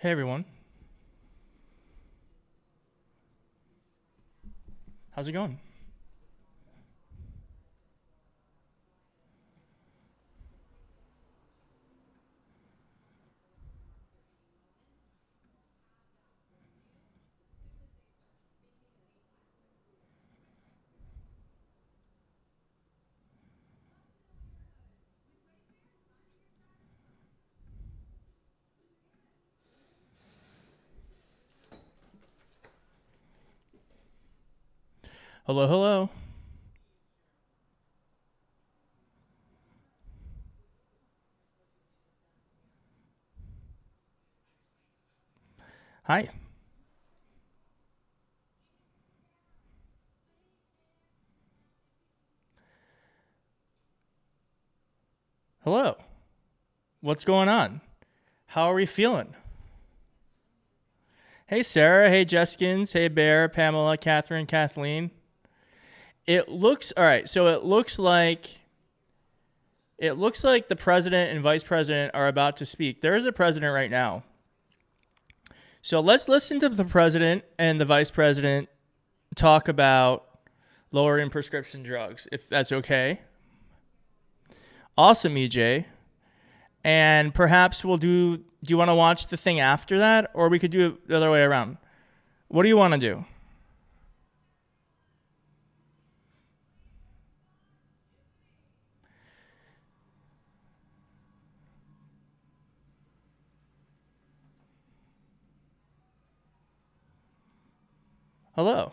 Hey everyone. How's it going? Hello, hello. Hi. Hello. What's going on? How are we feeling? Hey Sarah, hey Jeskins, hey Bear, Pamela, Catherine, Kathleen. It looks all right, so it looks like the president and vice president are about to speak. There is a president right now. So let's listen to the president and the vice president talk about lowering prescription drugs, if that's okay. Awesome, EJ. And perhaps we'll do you want to watch the thing after that? Or we could do it the other way around. What do you want to do? Hello.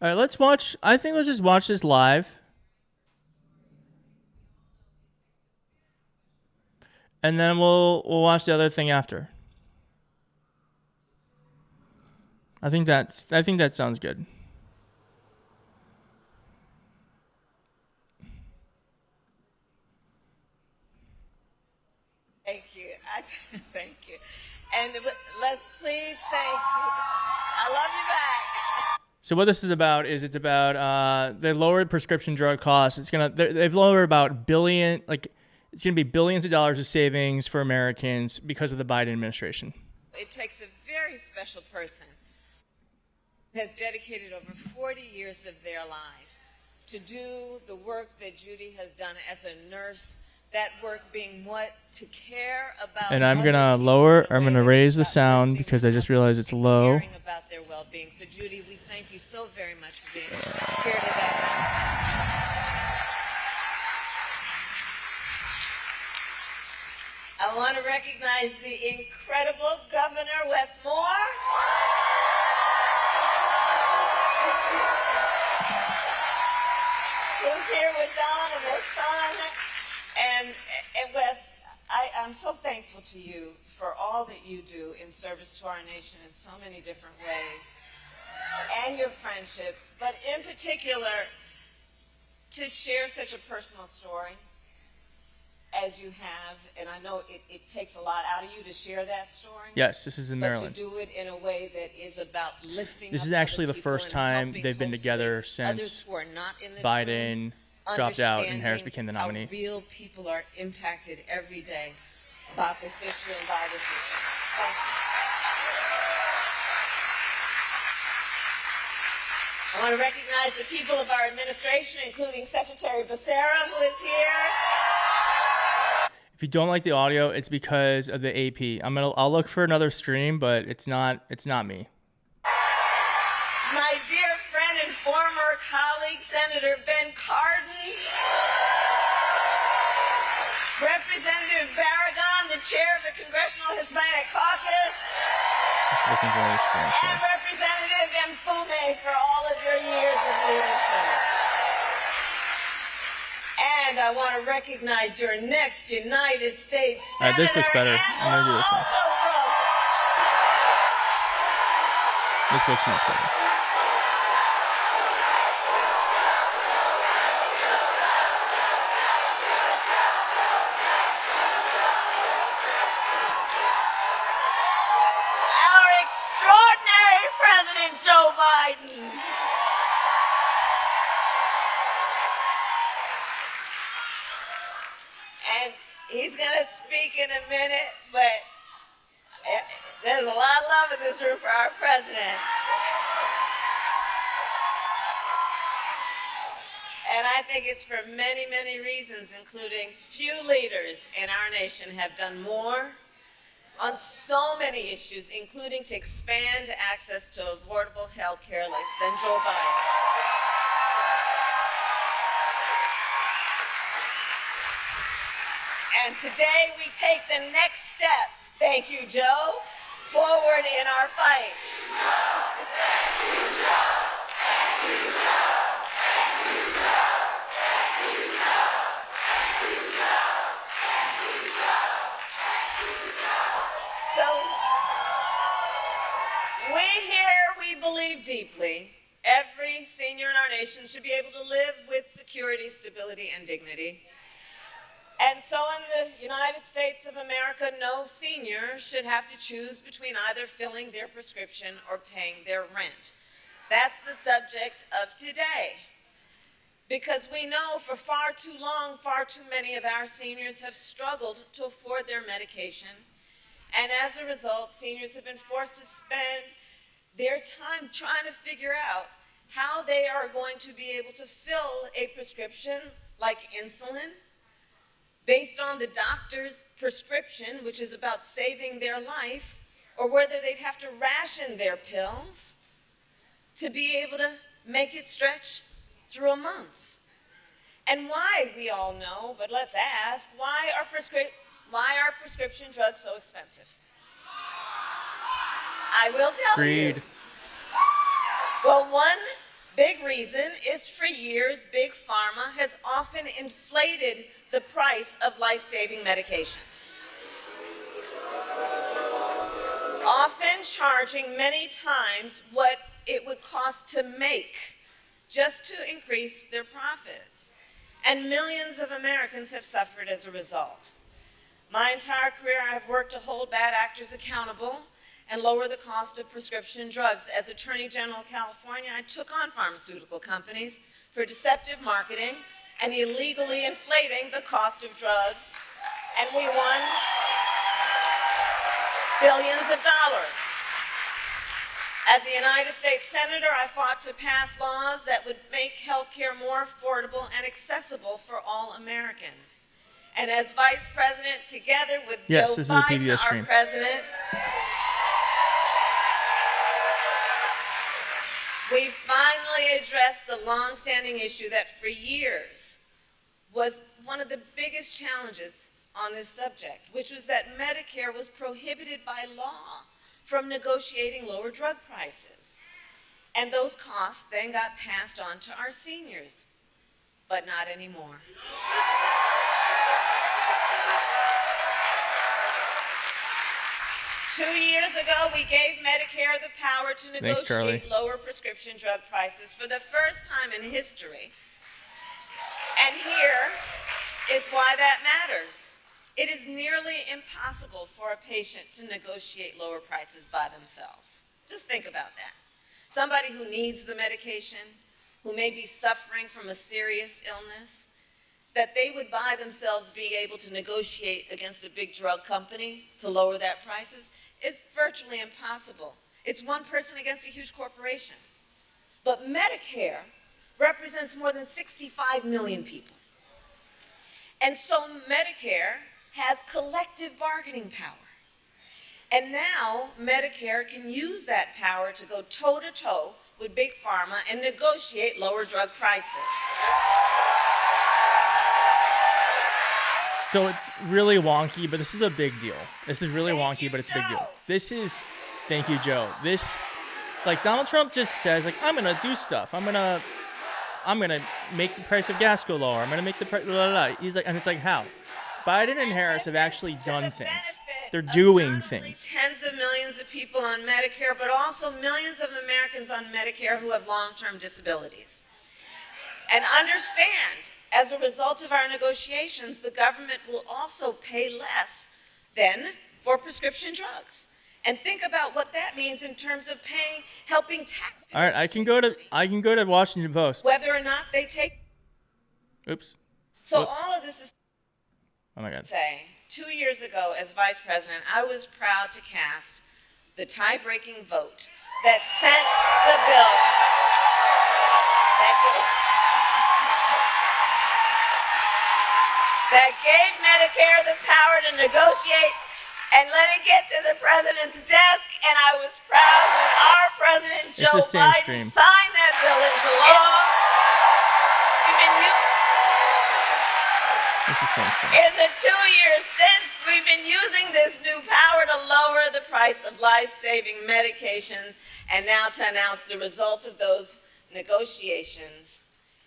All right, let's watch. I think let's just watch this live. And then we'll watch the other thing after. I think that sounds good. Thank you. Thank you. And let's please thank you. I love you back. So what this is about is it's about they lowered prescription drug costs. They've lowered about billion it's gonna be billions of dollars of savings for Americans because of the Biden administration. It takes a very special person who has dedicated over 40 years of their life to do the work that Judy has done as a nurse. That work being what? To care about. And I'm gonna raise the sound because I just realized it's low. Caring about their well-being. So Judy, we thank you so very much for being here today. I want to recognize the incredible Governor Westmore. Who's here with Don and his son. And Wes, I'm so thankful to you for all that you do in service to our nation in so many different ways, and your friendship, but in particular, to share such a personal story as you have, and I know it takes a lot out of you to share that story. Yes, this is in Maryland. But to do it in a way that is about lifting This up is actually other the people first and time helping, they've been together others since who are not in this Biden room, dropped out and Harris became the understanding nominee. how real people are impacted every day about this issue and by this issue. Thank you. I want to recognize the people of our administration, including Secretary Becerra, who is here. If you don't like the audio, it's because of the AP. I'll look for another stream, but it's not me. My dear friend and former colleague, Senator Ben Cardin. Representative Barragan, the chair of the Congressional Hispanic Caucus. Just looking for another stream. So. And Representative Mfume for all of your years of leadership. And I want to recognize your next United States Senator. All right, this looks better. I'm going to do this one. This looks much better. He's going to speak in a minute, but there's a lot of love in this room for our president. And I think it's for many, many reasons, including few leaders in our nation have done more on so many issues, including to expand access to affordable health care than Joe Biden. And today we take the next step, thank you, Joe, forward in our fight. Thank you, Joe. Thank you, Joe. Thank you, Joe. Thank you, Joe. Thank you, Joe. Thank you, Joe. Thank you, Joe. So, we believe deeply every senior in our nation should be able to live with security, stability, and dignity. And so in the United States of America, no senior should have to choose between either filling their prescription or paying their rent. That's the subject of today. Because we know for far too long, far too many of our seniors have struggled to afford their medication. And as a result, seniors have been forced to spend their time trying to figure out how they are going to be able to fill a prescription like insulin, based on the doctor's prescription, which is about saving their life, or whether they'd have to ration their pills to be able to make it stretch through a month. And why, we all know, but let's ask, why are prescription drugs so expensive? I will tell you. Well, one big reason is for years, Big Pharma has often inflated the price of life-saving medications, often charging many times what it would cost to make just to increase their profits. And millions of Americans have suffered as a result. My entire career, I've worked to hold bad actors accountable and lower the cost of prescription drugs. As Attorney General of California, I took on pharmaceutical companies for deceptive marketing and illegally inflating the cost of drugs, and we won billions of dollars. As a United States Senator, I fought to pass laws that would make health care more affordable and accessible for all Americans. And as Vice President, together with Joe Biden, our President, we finally addressed the long-standing issue that for years was one of the biggest challenges on this subject, which was that Medicare was prohibited by law from negotiating lower drug prices. And those costs then got passed on to our seniors, but not anymore. Two years ago, we gave Medicare the power to negotiate lower prescription drug prices for the first time in history. And here is why that matters. It is nearly impossible for a patient to negotiate lower prices by themselves. Just think about that. Somebody who needs the medication, who may be suffering from a serious illness, that they would by themselves be able to negotiate against a big drug company to lower that prices is virtually impossible. It's one person against a huge corporation. But Medicare represents more than 65 million people. And so Medicare has collective bargaining power. And now Medicare can use that power to go toe-to-toe with Big Pharma and negotiate lower drug prices. So it's really wonky, but this is a big deal. This is really wonky, but it's a big deal. This is, thank you, Joe. This, like Donald Trump just says, like, I'm gonna do stuff. I'm gonna make the price of gas go lower. I'm gonna make the price, blah, blah, blah. He's like, and it's like, how? Biden and Harris have actually done things. They're doing things. Tens of millions of people on Medicare, but also millions of Americans on Medicare who have long-term disabilities. And understand, as a result of our negotiations, the government will also pay less than for prescription drugs. And think about what that means in terms of helping taxpayers. All right, I can go to Washington Post. Whether or not they take. Oops. So all of this is. Oh my God. Say, 2 years ago as vice president, I was proud to cast the tie-breaking vote that sent the bill that gave Medicare the power to negotiate and let it get to the president's desk. And I was proud when our president, Joe Biden, signed that bill into law. In the 2 years since, we've been using this new power to lower the price of life-saving medications, and now to announce the result of those negotiations.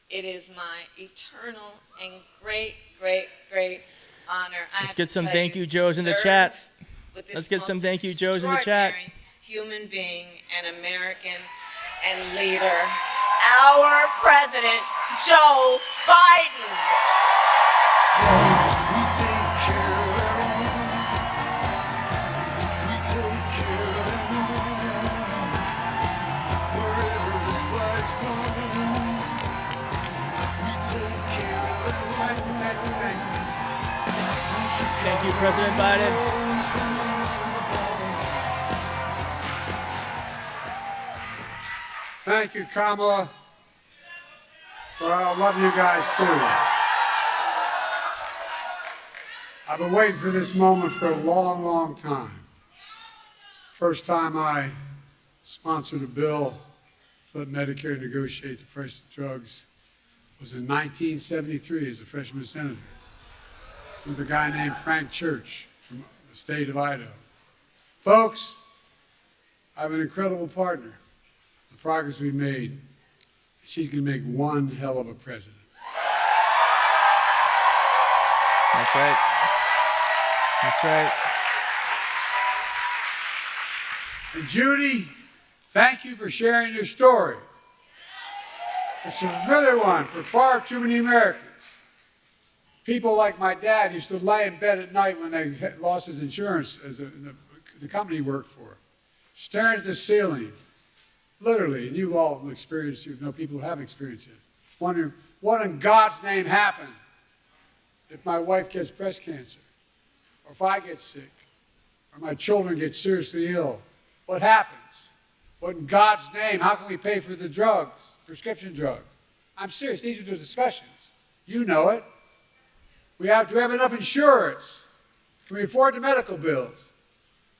It is my eternal and great, great, great honor. Let's get some thank you Joes in the chat. Let's get some thank you Joes in the chat. Human being and American and leader, our President, Joe Biden. Thank you, President Biden. Thank you, Kamala. Well, I love you guys too. I've been waiting for this moment for a long, long time. First time I sponsored a bill to let Medicare negotiate the price of drugs was in 1973 as a freshman senator with a guy named Frank Church from the state of Idaho. Folks, I have an incredible partner. The progress we've made, she's going to make one hell of a president. That's right. That's right. And Judy, thank you for sharing your story. It's a really one for far too many Americans. People like my dad used to lay in bed at night when they lost his insurance as the company he worked for, staring at the ceiling, literally, and you've all experienced, you know people who have experienced this, wondering what in God's name happened if my wife gets breast cancer, or if I get sick, or my children get seriously ill. What happens? What in God's name, how can we pay for the drugs, prescription drugs? I'm serious, these are the discussions. You know it. Do we have enough insurance? Can we afford the medical bills?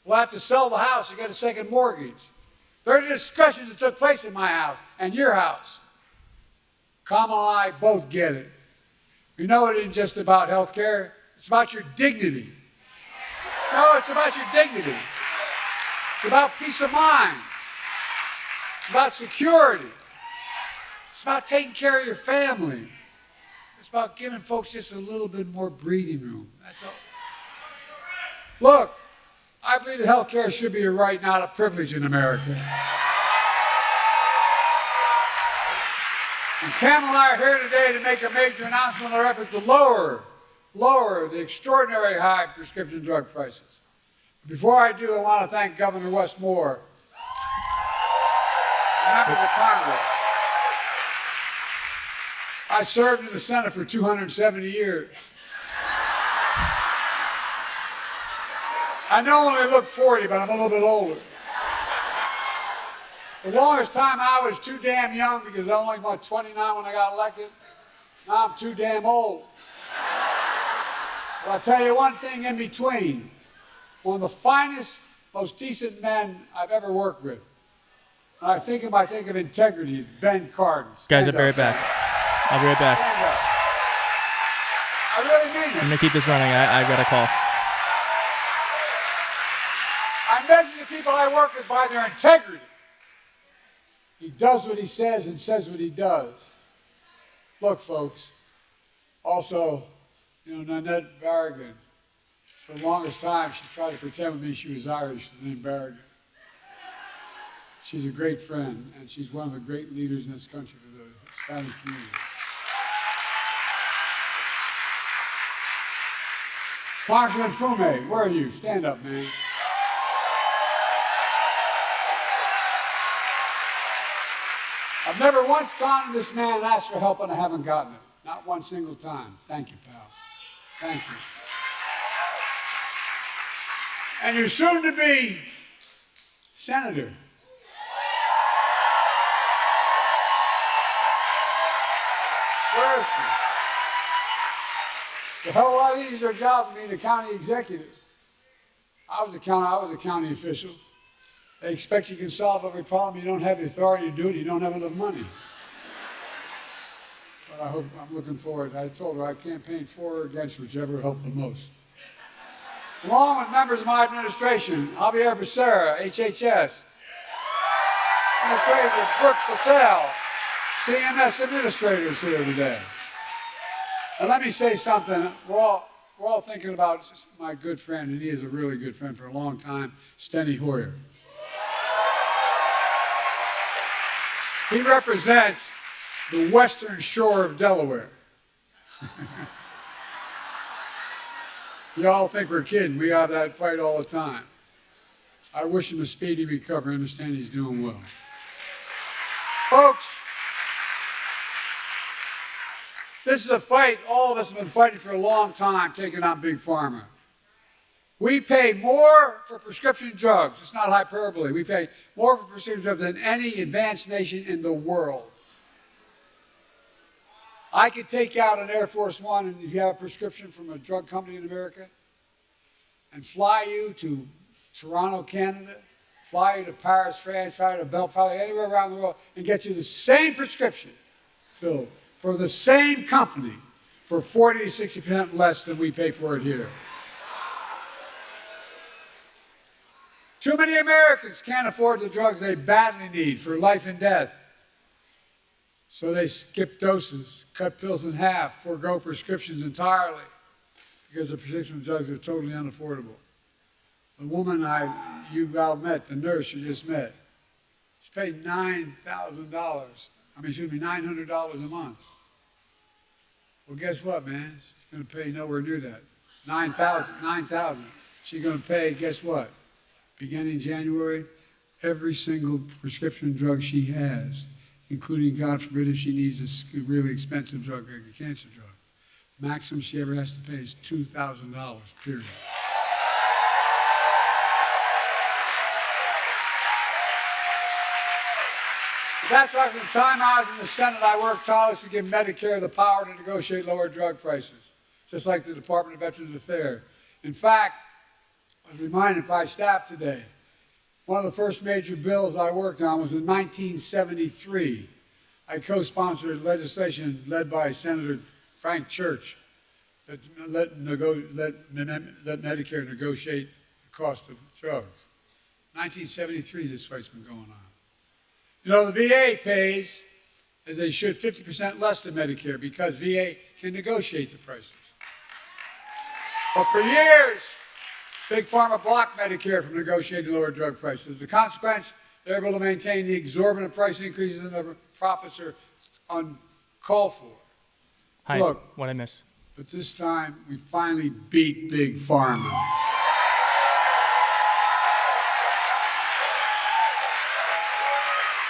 We'll have to sell the house and get a second mortgage. There are discussions that took place in my house and your house. Kamala and I both get it. You know it isn't just about health care. It's about your dignity. No, it's about your dignity. It's about peace of mind. It's about security. It's about taking care of your family. It's about giving folks just a little bit more breathing room. That's all. Look, I believe that health care should be a right, not a privilege in America. And Kamala and I are here today to make a major announcement in our effort to lower the extraordinary high prescription drug prices. Before I do, I want to thank Governor Westmore, members of Congress. I served in the Senate for 270 years. I know I only look 40, but I'm a little bit older. The longest time I was too damn young because I was only about 29 when I got elected. Now I'm too damn old. But I'll tell you one thing in between. One of the finest, most decent men I've ever worked with. And I think of integrity is Ben Cardin. Guys, I'll be right back. I'll be right back. I really mean it. I'm going to keep this running. I got a call. I measure the people I work with by their integrity. He does what he says and says what he does. Look, folks, also, Nanette Barragan, for the longest time, she tried to pretend with me she was Irish, named Barragan. She's a great friend, and she's one of the great leaders in this country for the Hispanic community. Congressman Fume, where are you? Stand up, man. I've never once gone to this man and asked for help, and I haven't gotten it. Not one single time. Thank you, pal. Thank you. and your soon-to-be senator. Where is she? The hell of a lot easier job than being the county executive. I was a county official. They expect you can solve every problem. You don't have the authority to do it. You don't have enough money. But I'm looking forward. I told her I campaigned for or against whichever helped the most. Along with members of my administration, Javier Becerra, HHS, Administrator Brooks LaSalle, CMS administrators here today. And let me say something. We're all thinking about my good friend, and he is a really good friend for a long time, Steny Hoyer. He represents the western shore of Delaware. Y'all think we're kidding. We have that fight all the time. I wish him a speedy recovery. I understand he's doing well. Folks, this is a fight all of us have been fighting for a long time, taking on Big Pharma. We pay more for prescription drugs. It's not hyperbole. We pay more for prescription drugs than any advanced nation in the world. I could take out an Air Force One, and if you have a prescription from a drug company in America, and fly you to Toronto, Canada, fly you to Paris, France, fly you to Belgium, fly you anywhere around the world, and get you the same prescription filled for the same company for 40 to 60% less than we pay for it here. Too many Americans can't afford the drugs they badly need for life and death. So they skip doses, cut pills in half, forego prescriptions entirely because the prescription drugs are totally unaffordable. The woman you all met, the nurse you just met, she paid $900 a month. Well, guess what, man? She's going to pay nowhere near that. $9,000. She's going to pay, guess what? Beginning January, every single prescription drug she has, including, God forbid, if she needs a really expensive drug like a cancer drug. Maximum she ever has to pay is $2,000, period. That's why from the time I was in the Senate, I worked tirelessly to give Medicare the power to negotiate lower drug prices, just like the Department of Veterans Affairs. In fact, I was reminded by staff today, one of the first major bills I worked on was in 1973. I co-sponsored legislation led by Senator Frank Church that let Medicare negotiate the cost of drugs. 1973, this fight's been going on. You know, the VA pays, as they should, 50% less than Medicare because VA can negotiate the prices. But for years, Big Pharma blocked Medicare from negotiating lower drug prices. The consequence, they're able to maintain the exorbitant price increases and the profits are uncalled for. Hi, look, what'd I miss? But this time, we finally beat Big Pharma.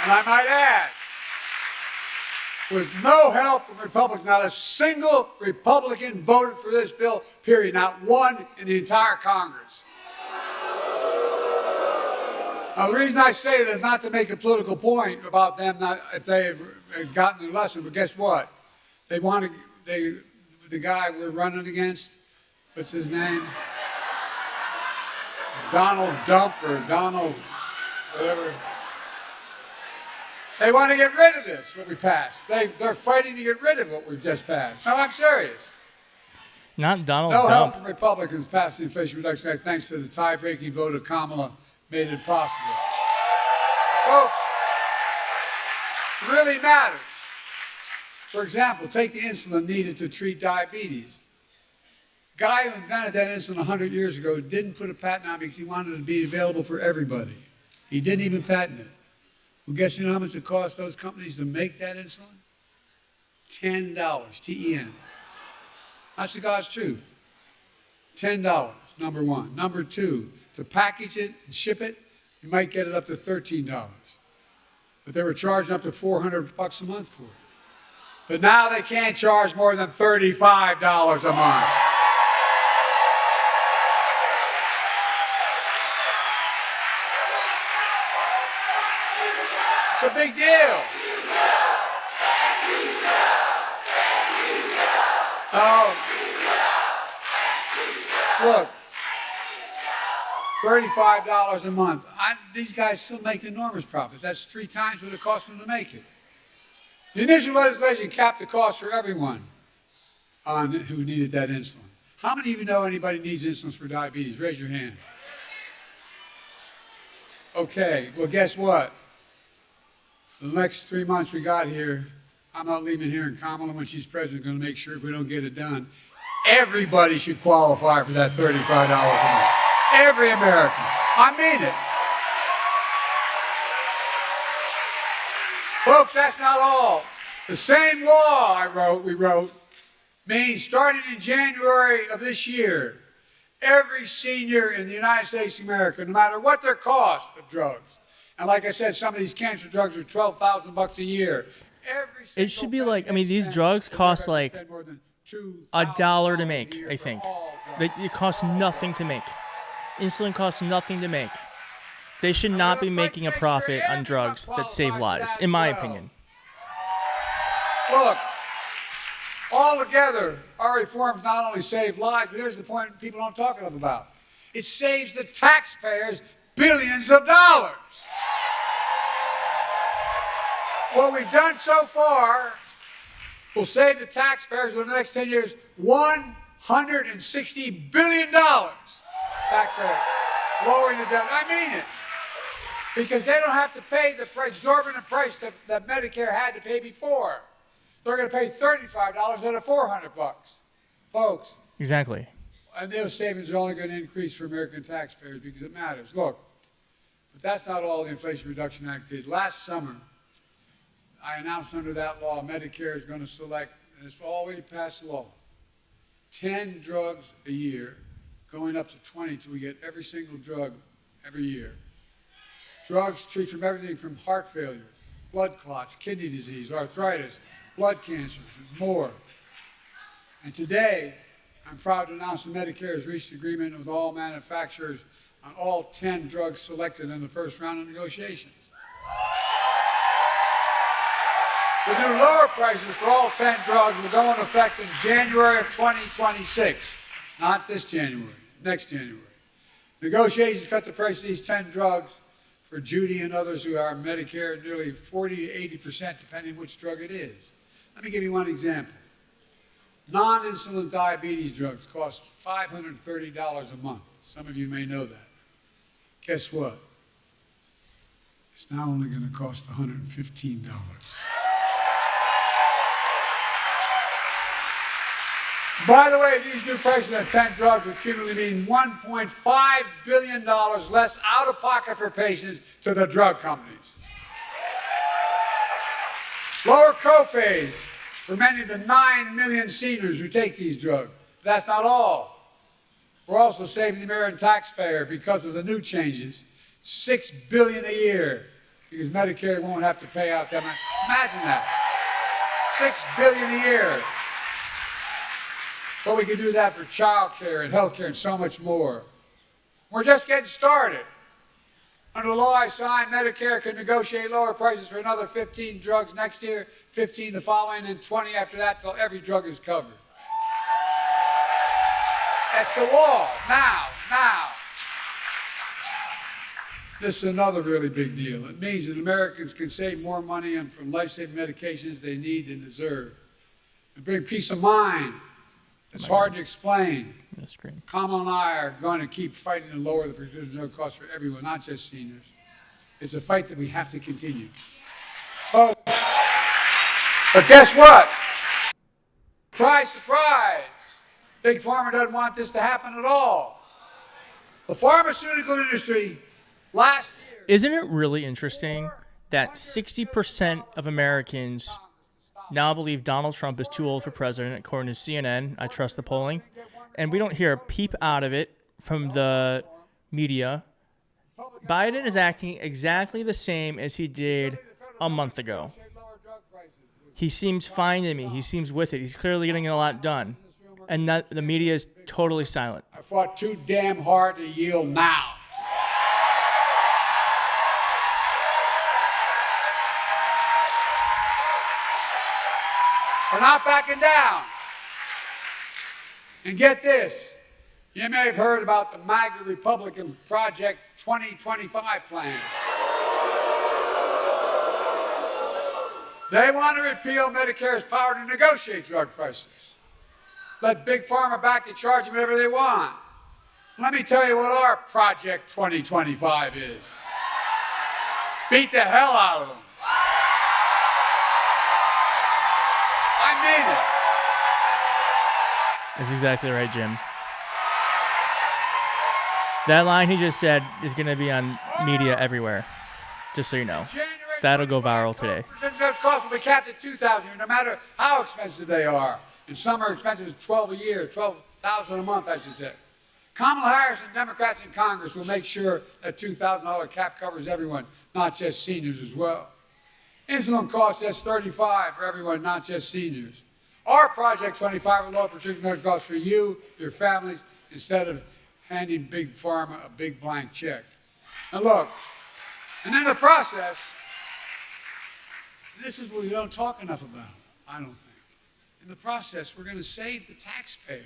And I might add, with no help from Republicans, not a single Republican voted for this bill, period, not one in the entire Congress. Now, the reason I say that is not to make a political point about them, if they have gotten their lesson, but guess what? They want to, the guy we're running against, what's his name? Donald Dump or Donald, whatever. They want to get rid of this, what we passed. They're fighting to get rid of what we've just passed. No, I'm serious. Not Donald No Dump. help from Republicans passing the Inflation Reduction Act thanks to the tie-breaking vote of Kamala made it possible. Folks, it really matters. For example, take the insulin needed to treat diabetes. The guy who invented that insulin 100 years ago didn't put a patent on it because he wanted it to be available for everybody. He didn't even patent it. Well, guess you know how much it cost those companies to make that insulin? $10, T-E-N. That's the God's truth. $10, number one. Number two, to package it and ship it, you might get it up to $13. But they were charging up to $400 a month for it. But now they can't charge more than $35 a month. It's a big deal. Oh, look, $35 a month. These guys still make enormous profits. That's 3 times what it costs them to make it. The initial legislation capped the cost for everyone who needed that insulin. How many of you know anybody needs insulin for diabetes? Raise your hand. Okay, well, guess what? For the next 3 months we got here, I'm not leaving here, and Kamala, when she's president, going to make sure if we don't get it done, everybody should qualify for that $35 a month. Every American. I mean it. Folks, that's not all. The same law we wrote, means starting in January of this year, every senior in the United States of America, no matter what their cost of drugs, and like I said, some of these cancer drugs are $12,000 a year. It should be like, I mean, these drugs cost like $1 to make, I think. It costs nothing to make. Insulin costs nothing to make. They should not be making a profit on drugs that save lives, in my opinion. Look, all together, our reforms not only save lives, but here's the point people don't talk enough about. It saves the taxpayers billions of dollars. What we've done so far will save the taxpayers over the next 10 years $160 billion. Taxpayers lowering the debt. I mean it. Because they don't have to pay the exorbitant price that Medicare had to pay before. They're going to pay $35 instead of $400, folks. Exactly. And those savings are only going to increase for American taxpayers because it matters. Look, but that's not all the Inflation Reduction Act did. Last summer, I announced under that law, Medicare is going to select, and it's already passed law, 10 drugs a year, going up to 20 till we get every single drug every year. Drugs treat from everything from heart failure, blood clots, kidney disease, arthritis, blood cancers, and more. And today, I'm proud to announce that Medicare has reached agreement with all manufacturers on all 10 drugs selected in the first round of negotiations. The new lower prices for all 10 drugs will go into effect in January of 2026. Not this January, next January. Negotiations cut the price of these 10 drugs for Judy and others who are Medicare nearly 40 to 80%, depending which drug it is. Let me give you one example. Non-insulin diabetes drugs cost $530 a month. Some of you may know that. Guess what? It's now only going to cost $115. By the way, these new prices on 10 drugs will cumulatively mean $1.5 billion less out of pocket for patients to the drug companies. Lower copays for many of the 9 million seniors who take these drugs. That's not all. We're also saving the American taxpayer because of the new changes, $6 billion a year, because Medicare won't have to pay out that much. Imagine that, $6 billion a year. But we can do that for child care and health care and so much more. We're just getting started. Under the law I signed, Medicare can negotiate lower prices for another 15 drugs next year, 15 the following, and 20 after that till every drug is covered. That's the law. Now. This is another really big deal. It means that Americans can save more money from life-saving medications they need and deserve. And bring peace of mind. It's hard to explain. Kamala and I are going to keep fighting to lower the prescription drug costs for everyone, not just seniors. It's a fight that we have to continue. Oh, but guess what? Surprise, surprise. Big Pharma doesn't want this to happen at all. The pharmaceutical industry last year... Isn't it really interesting that 60% of Americans now believe Donald Trump is too old for president, according to CNN. I trust the polling. And we don't hear a peep out of it from the media. Biden is acting exactly the same as he did a month ago. He seems fine to me. He seems with it. He's clearly getting a lot done. And that, the media is totally silent. I fought too damn hard to yield now. We're not backing down. And get this. You may have heard about the MAGA Republican Project 2025 plan. They want to repeal Medicare's power to negotiate drug prices. Let Big Pharma back to charge them whatever they want. Let me tell you what our Project 2025 is. Beat the hell out of them. I mean it. That's exactly right, Jim. That line he just said is going to be on media everywhere, just so you know. That'll go viral today. Drugs costs will be capped at $2,000, no matter how expensive they are. And some are expensive as $12 a year, $12,000 a month, I should say. Kamala Harris and Democrats in Congress will make sure that $2,000 cap covers everyone, not just seniors as well. Insulin costs just $35 for everyone, not just seniors. Our Project 25 will lower prescription drug costs for you, your families, instead of handing Big Pharma a big blank check. Now look, and in the process, this is what we don't talk enough about, I don't think. In the process, we're going to save the taxpayer.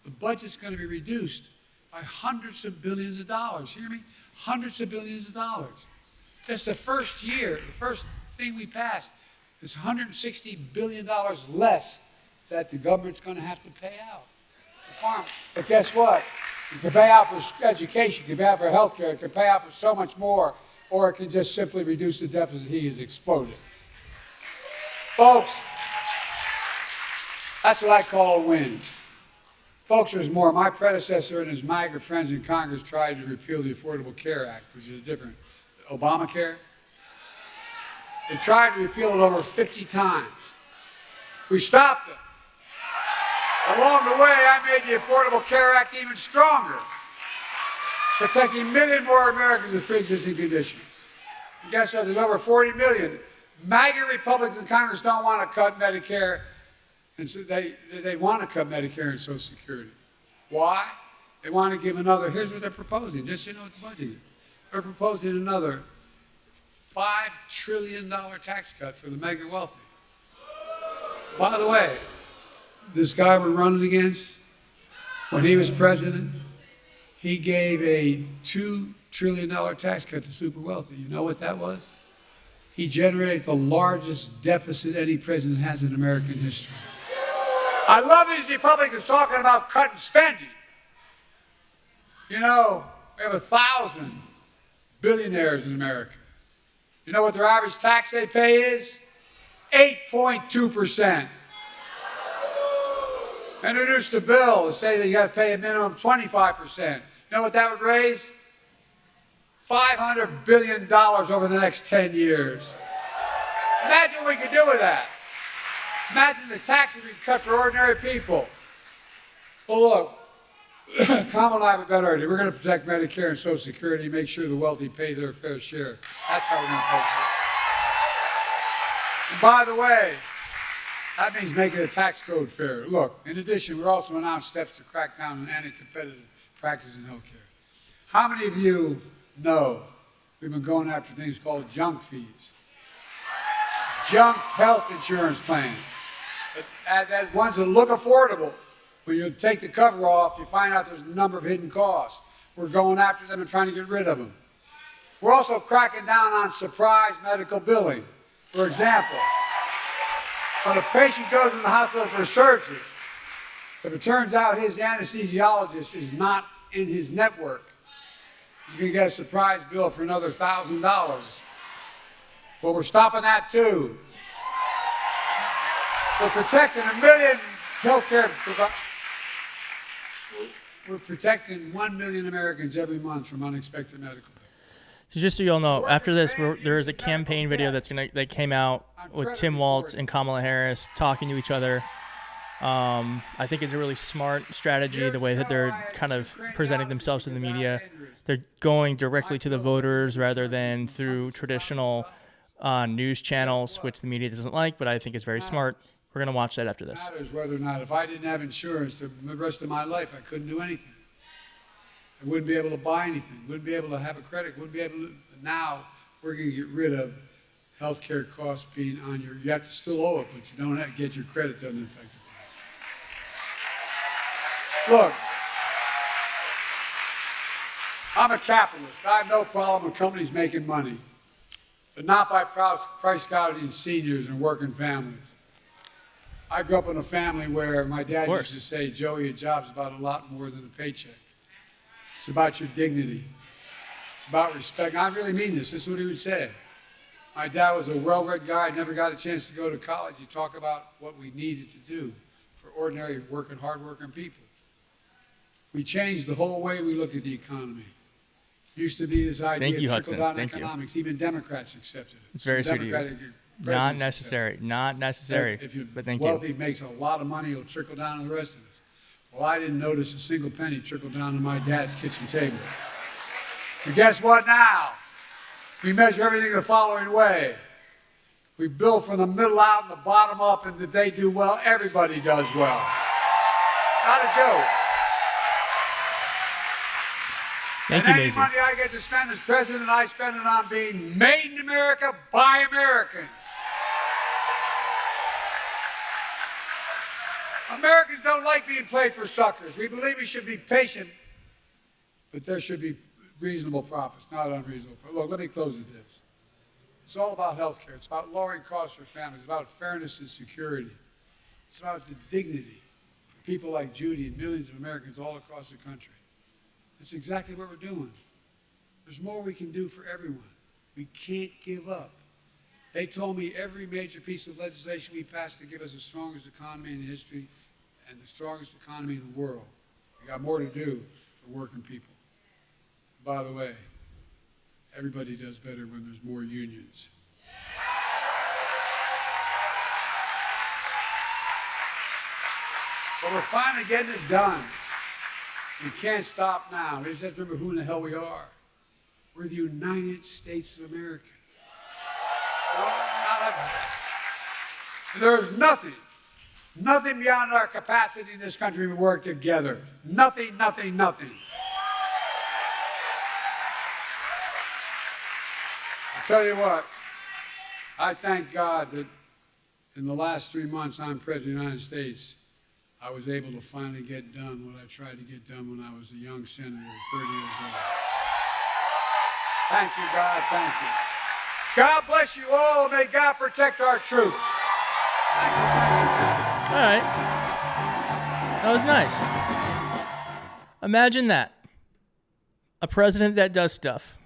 The budget's going to be reduced by hundreds of billions of dollars. You hear me? Hundreds of billions of dollars. Just the first year, the first thing we passed is $160 billion less that the government's going to have to pay out to farmers. But guess what? It can pay out for education, it can pay out for health care, it can pay out for so much more, or it can just simply reduce the deficit he has exploded. Folks, that's what I call a win. Folks, there's more. My predecessor and his MAGA friends in Congress tried to repeal the Affordable Care Act, which is different. Obamacare. They tried to repeal it over 50 times. We stopped them. Along the way, I made the Affordable Care Act even stronger, protecting a million more Americans with pre-existing conditions. And guess what? There's over 40 million. MAGA Republicans in Congress don't want to cut Medicare, and so they want to cut Medicare and Social Security. Why? They want to give another, here's what they're proposing, just so you know what the budget is. They're proposing another $5 trillion tax cut for the mega wealthy. By the way, this guy we're running against, when he was president, he gave a $2 trillion tax cut to super wealthy. You know what that was? He generated the largest deficit any president has in American history. I love these Republicans talking about cutting spending. You know, we have 1,000 billionaires in America. You know what their average tax they pay is? 8.2%. Introduced a bill to say that you got to pay a minimum of 25%. You know what that would raise? $500 billion over the next 10 years. Imagine what we could do with that. Imagine the taxes we could cut for ordinary people. Well, look, Kamala and I have a better idea. We're going to protect Medicare and Social Security, make sure the wealthy pay their fair share. That's how we're going to pay for it. And by the way, that means making the tax code fair. Look, in addition, we're also announced steps to crack down on anti-competitive practices in health care. How many of you know we've been going after things called junk fees? Junk health insurance plans. That ones that look affordable. When you take the cover off, you find out there's a number of hidden costs. We're going after them and trying to get rid of them. We're also cracking down on surprise medical billing. For example, when a patient goes to the hospital for surgery, if it turns out his anesthesiologist is not in his network, you can get a surprise bill for another $1,000. Well, we're stopping that too. We're protecting a million healthcare providers. We're protecting 1 million Americans every month from unexpected medical bills. So just so you all know, after this, there is a campaign video that came out with Tim Walz and Kamala Harris talking to each other. I think it's a really smart strategy, the way that they're kind of presenting themselves in the media. They're going directly to the voters rather than through traditional news channels, which the media doesn't like, but I think is very smart. We're going to watch that after this. It matters whether or not, if I didn't have insurance the rest of my life, I couldn't do anything. I wouldn't be able to buy anything, wouldn't be able to have a credit, wouldn't be able to. Now we're going to get rid of healthcare costs being on you have to still owe it, but you don't have to get your credit doesn't affect it. Look, I'm a capitalist. I have no problem with companies making money, but not by price gouging seniors and working families. I grew up in a family where my dad used to say, Joey, a job's about a lot more than a paycheck. It's about your dignity. It's about respect. And I really mean this. This is what he would say. My dad was a well-read guy, never got a chance to go to college. He talked about what we needed to do for ordinary working, hard-working people. We changed the whole way we look at the economy. Used to be this idea of trickle-down economics. Even Democrats accepted it. It's very sweet of you. Not necessary. Not necessary. If you're but thank wealthy, you. makes a lot of money, it'll trickle down to the rest of us. Well, I didn't notice a single penny trickle down to my dad's kitchen table. But guess what now? We measure everything the following way. We build from the middle out and the bottom up, and if they do well, everybody does well. Not a joke. Thank you, any Maisie. money I get to spend as president, I spend it on being made in America by Americans. Americans don't like being played for suckers. We believe we should be patient, but there should be reasonable profits, not unreasonable. Look, let me close with this. It's all about health care. It's about lowering costs for families. It's about fairness and security. It's about the dignity for people like Judy and millions of Americans all across the country. That's exactly what we're doing. There's more we can do for everyone. We can't give up. They told me every major piece of legislation we passed to give us the strongest economy in history and the strongest economy in the world. We got more to do for working people. By the way, everybody does better when there's more unions. But we're finally getting it done. We can't stop now. We just have to remember who in the hell we are. We're the United States of America. There's nothing beyond our capacity in this country to work together. Nothing. I tell you what, I thank God that in the last 3 months I'm President of the United States, I was able to finally get done what I tried to get done when I was a young senator, 30 years old. Thank you, God, thank you. God bless you all. May God protect our troops. All right. That was nice. Imagine that. A president that does stuff.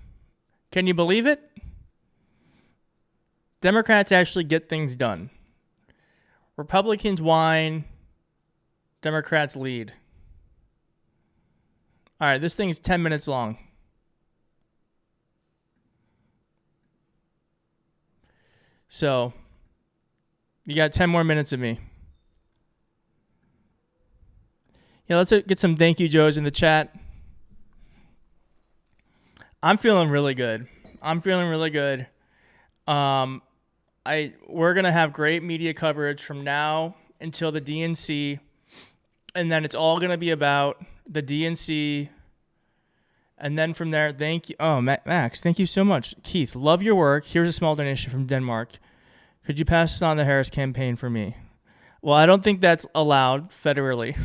Can you believe it? Democrats actually get things done. Republicans whine. Democrats lead. All right, this thing's 10 minutes long. So, you got 10 more minutes of me. Yeah, let's get some thank you Joes in the chat. I'm feeling really good. We're gonna have great media coverage from now until the DNC, and then it's all gonna be about the DNC. And then from there, thank you. Oh, Max, thank you so much. Keith, love your work. Here's a small donation from Denmark. Could you pass this on the Harris campaign for me? Well, I don't think that's allowed federally,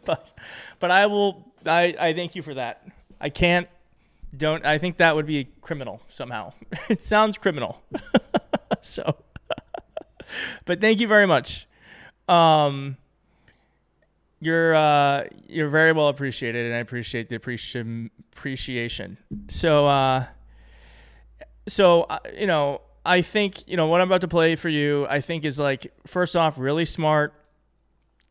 but I will. I thank you for that. I think that would be criminal somehow. It sounds criminal. So, but thank you very much. You're very well appreciated, and I appreciate the appreciation. So, I think, what I'm about to play for you, I think is first off, really smart.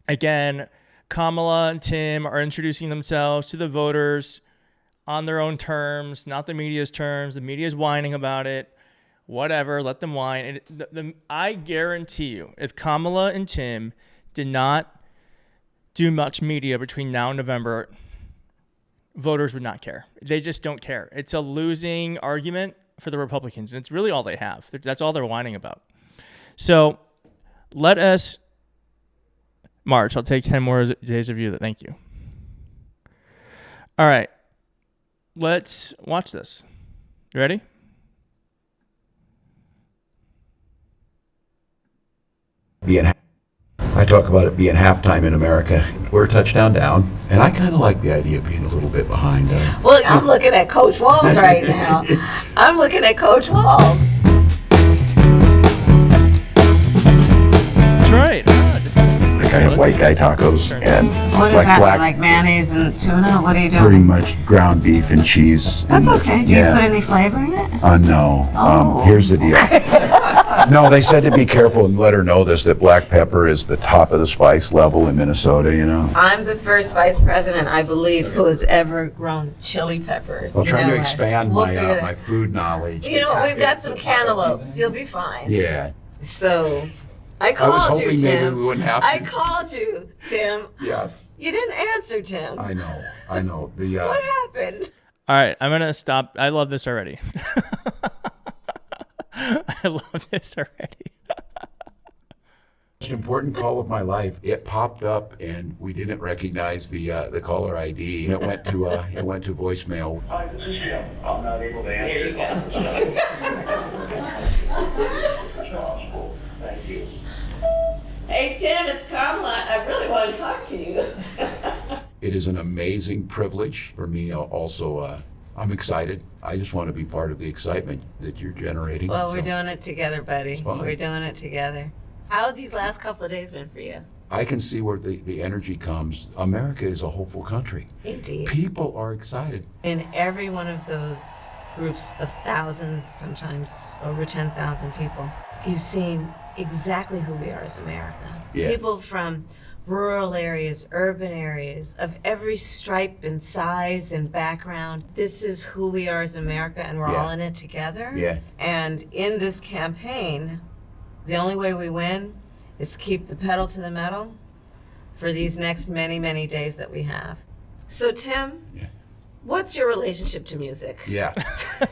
Again, Kamala and Tim are introducing themselves to the voters on their own terms, not the media's terms. The media's whining about it. Whatever, let them whine. I guarantee you, if Kamala and Tim did not do much media between now and November, voters would not care. They just don't care. It's a losing argument for the Republicans, and it's really all they have. That's all they're whining about. So let us march. I'll take 10 more days of you. Thank you. All right. Let's watch this. You ready? being, I talk about it being halftime in America. We're a touchdown down, and I kind of like the idea of being a little bit behind. Well, I'm looking at Coach Walz right now. I'm looking at Coach Walz. That's right. Like I have white guy tacos and What is like that? black, Like mayonnaise and tuna? What are you doing? pretty much ground beef and cheese. That's and, okay. Do you put any flavor in it? No. Oh. Here's the deal. No, they said to be careful and let her know this, that black pepper is the top of the spice level in Minnesota, you know. I'm the first vice president, I believe, who has ever grown chili peppers. I'm trying You to know, expand we'll figure my that- my food knowledge. You know, we've got some cantaloupes. You'll be fine. Yeah. So, I I was called you, hoping Tim. maybe we wouldn't have to. I called you, Tim. Yes. You didn't answer, Tim. I know. The What happened? All right, I'm gonna stop. I love this already. I love this already. most important call of my life. It popped up, and we didn't recognize the caller ID. And it went to voicemail. Hi, this is Jim. I'm not able to answer. There you go. Thank you. Hey, Tim, it's Kamala. I really want to talk to you. It is an amazing privilege for me. Also, I'm excited. I just want to be part of the excitement that you're generating. Well, So we're doing it together, buddy. fine. We're doing it together. How have these last couple of days been for you? I can see where the energy comes. America is a hopeful country. Indeed. People are excited. In every one of those groups of thousands, sometimes over 10,000 people, you've seen exactly who we are as America. Yeah. People from rural areas, urban areas, of every stripe and size and background. This is who we are as America, and we're Yeah. all in it together. Yeah. And in this campaign, the only way we win is to keep the pedal to the metal for these next many, many days that we have. So, Tim, Yeah. what's your relationship to music? Yeah.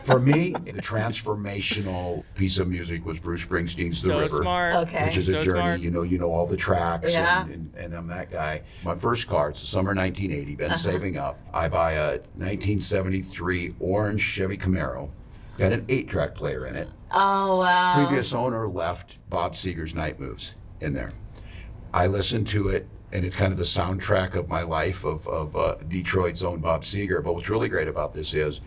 For me, the transformational piece of music was Bruce Springsteen's The So River. smart. Okay. Which is So a journey, smart. you know all the tracks, Yeah. and I'm that guy. My first car, it's the summer 1980, been saving up. I buy a 1973 orange Chevy Camaro, got an 8-track player in it. Oh, wow. Previous owner left Bob Seger's Night Moves in there. I listened to it, and it's kind of the soundtrack of my life of Detroit's own Bob Seger. But what's really great about this is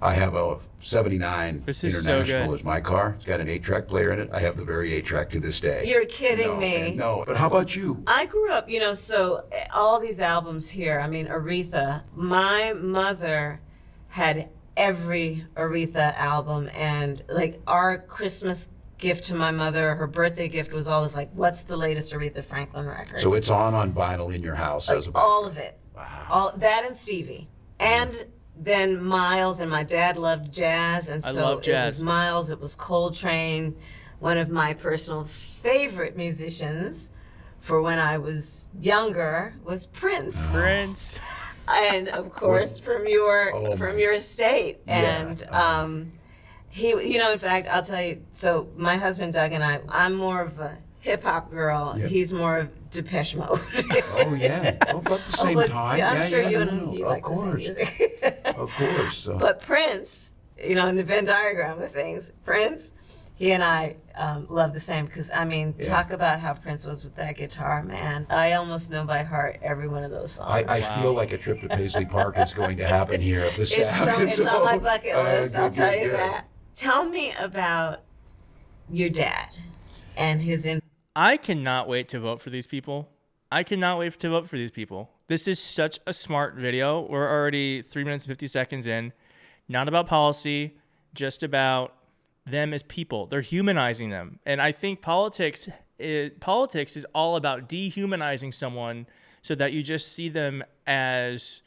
I have a 79 This is so International good. as my car. It's got an 8-track player in it. I have the very 8-track to this day. You're kidding No, me. and no, but how about you? I grew up, so all these albums here, I mean, Aretha, my mother had every Aretha album, and like our Christmas gift to my mother, her birthday gift was always like, what's the latest Aretha Franklin record? So it's on vinyl in your house as a all of it. Wow. All that and Stevie. And then Miles, and my dad loved jazz, and I so love it jazz. was Miles, it was Coltrane, one of my personal favorite musicians for when I was younger was Prince. Prince. And of course from your Oh, from my- your estate. Yeah. And he, in fact, I'll tell you, so my husband Doug and I'm more of a hip hop girl. Yep. He's more of Depeche Mode. Oh yeah, oh, about the same But, time. yeah, I'm sure you no, and no, you of like the same course, music. of course. So. But Prince, in the Venn diagram of things, Prince, he and I love the same, because I mean, talk about how Prince was with that guitar, man. I almost know by heart every one of those songs. I feel like a trip to Paisley Park is going to happen here if this It's happens. on my bucket list, I'll good, tell you good. that. Tell me about your dad and his I cannot wait to vote for these people. I cannot wait to vote for these people. This is such a smart video. We're already 3 minutes and 50 seconds in. Not about policy, just about them as people. They're humanizing them. And I think politics is all about dehumanizing someone so that you just see them as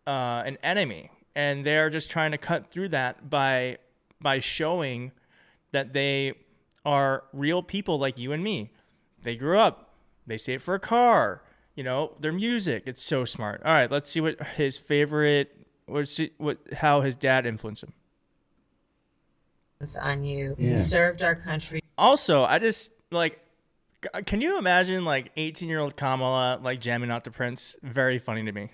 an enemy. And they're just trying to cut through that by showing that they are real people like you and me. They grew up. They save for a car. Their music. It's so smart. All right, let's see what his favorite. How his dad influenced him. on you. Yeah. Served our country. Also, I just can you imagine 18-year-old Kamala jamming out to Prince? Very funny to me.